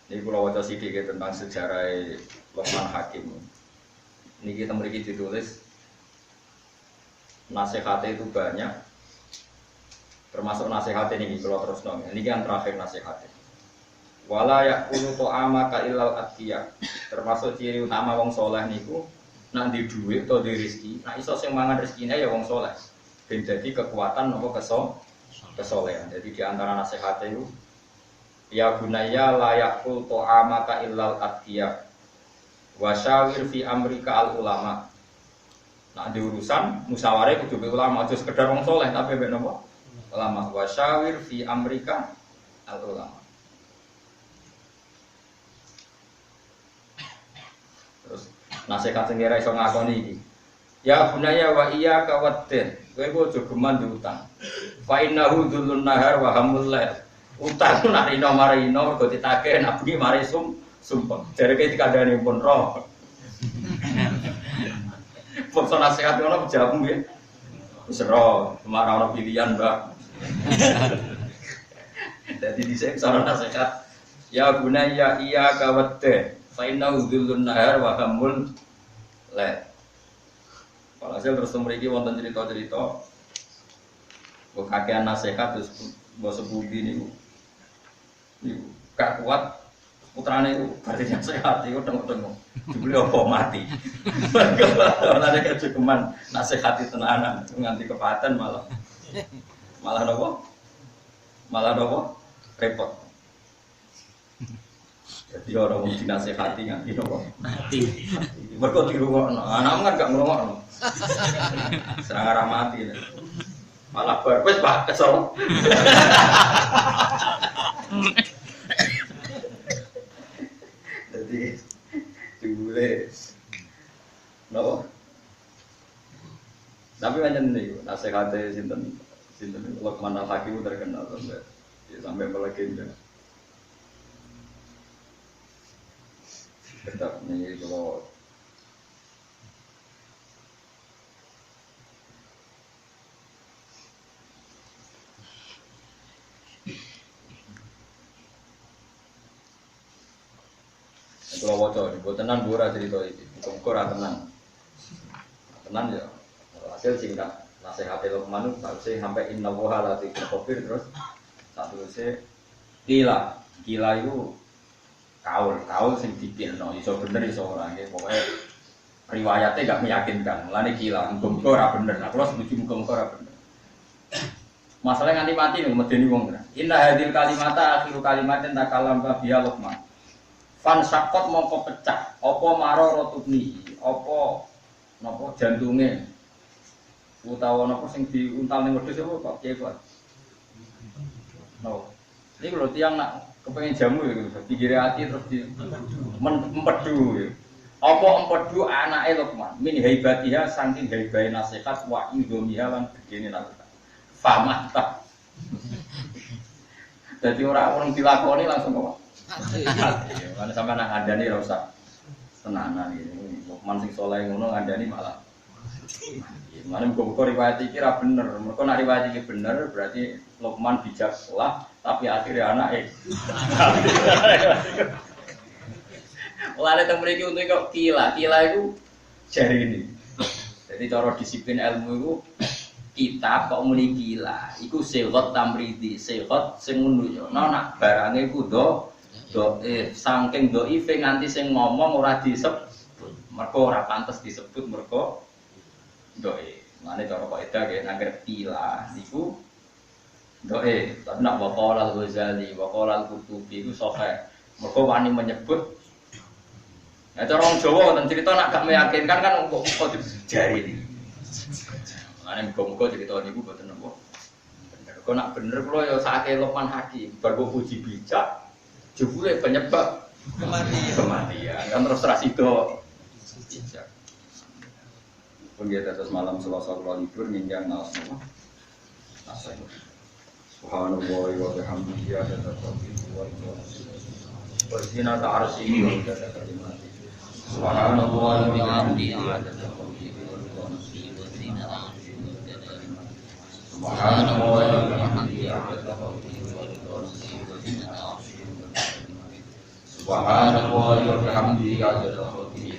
Niki kula waca sithik tentang sejarah Luqman Hakim. Niki mriki ditulis nasihatnya itu banyak. Termasuk nasihatnya niki kula terusno. Niki yang terakhir nasihatnya. Wala yakunu ta'amaka illal atqiya. Termasuk ciri utama wong saleh niku nek di dhuwit utawa di rezeki, nek iso sing mangan rezekine ya wong saleh. Ben dadi kekuatan napa kesolehan. Jadi di antara nasihat itu ya gunaya la yakul ta'amaka illal atqiya. Wasyawir fi amrika al ulama. Nah di urusan musyawarah kudu be ulama aja sekedar wong saleh tapi be napa? Ulama. Wasyawir fi amrika al ulama. Terus nasihat sing ora iso ngakoni iki. Ya gunaya wa iya kawatin. Kowe ku aja geman diutang. Fa innahu dzulun nahar wa hamul lail. Utang nak rino marino mergo ditagih nak bengi mari sumpah. Jareke dikandani pun roh. Fungsi nasihat ngono jamu ya. Wis roh, ora ono pilihan, Mbak. Jadi dhisik cara nasihat. Ya gunaya iya kawatin. Fa innahu dzulun nahar wa hamul lail. Walhasil terus mriki wonten cerita-cerita kok kakean nasihat terus mbok sepundi niku gak kuat putrane itu berarti sehat itu tengok-tengok. Jebule apa mati. Ora ada kecukupan nasihati tenanan nganti kepaten malah nopo? Malah nopo? Repot. Jadi orang mesti nasihati nganti nopo? Mati. Mergo dirungokno. Anakmu kan gak ngrungokno. Serang arah mati. Malah wis Pak kesel. Jadi boleh, no. Tapi macam ni, nasihatnya sinten Luqman Al-Hakim terkenal sampai melegenda. Tetap ni kalau kalau wajah, buat tenan bura cerita ini, bukan tenan ya. Hasil singkat nasihatnya Luqman itu sampai inna woha lati kafir terus satu kila itu kaul sing dipilno, iso bener iso ora nggih pokoke riwayatnya gak meyakinkan. Mulane kila muga ora bener. Nah, kula setuju muga ora bener. Masalah nganti mati nih medeni wong. Inna hadil kalimata akhiru kalimatin takalam biha Luqman. Fan sakot mongko pecah, apa maro rotubni, apa napa jantunge, utawa napa sing diuntal ning wedhus apa kok piye kok. No. Iki lho tiyang nak kepengin jamu ya pinggire ati terus di empedu ya. Apa empedu anake Luqman, min haibatiha saking haibahe nasihat wa indomiha lan begene nasihat. Famata. Dadi ora orang dilakoni langsung kok. Karena sampai anak ngandani rusak tenanan gitu. Luqman sing soleh ngono ngandani malah. Mana muga-muga riwayat iki ra bener. Mergo nek riwayat iki bener berarti Luqman bijak sekolah tapi akhirnya anake. Mulane teng mriki untuk kok kila itu jari ini. Jadi cara disiplin ilmu itu kitab kok muni kila. Iku segot tamridi, segot sing nunjukno nak barange ku saking dhaife nganti sing ngomong ora disebut. Mergo ora pantes disebut mergo dhaif. Mane cara kok edah nggih nangger kila niku dhaif. Tapi nak waqala al-Ghazali, waqala al-Qurtubi iku sahih. Mergo wani menyebut. Ya cara wong Jawa wonten cerita nak gak meyakinkan kan kok jari iki. Mane muga-muga cerita niku boten napa. Bener. Kok nak bener kula ya sakake Luqman Hakim, bar puji bijak jebule penyebab kematian. Kan terus rasido bijak. Pengiat atas malam Selasa kula libur nginjang naos napa? Asal. Subhanallah wa bihamdihi adada khalqihi wa zinata arsyihi wa adada kalimatihi. Subhanallah wa bihamdihi adada khalqihi wa zinata arsyihi wa adada kalimatihi. Subhanallah wa bihamdihi adada khalqihi wa zinata arsyihi wa adada kalimatihi. Subhanallah wa bihamdihi adada khalqihi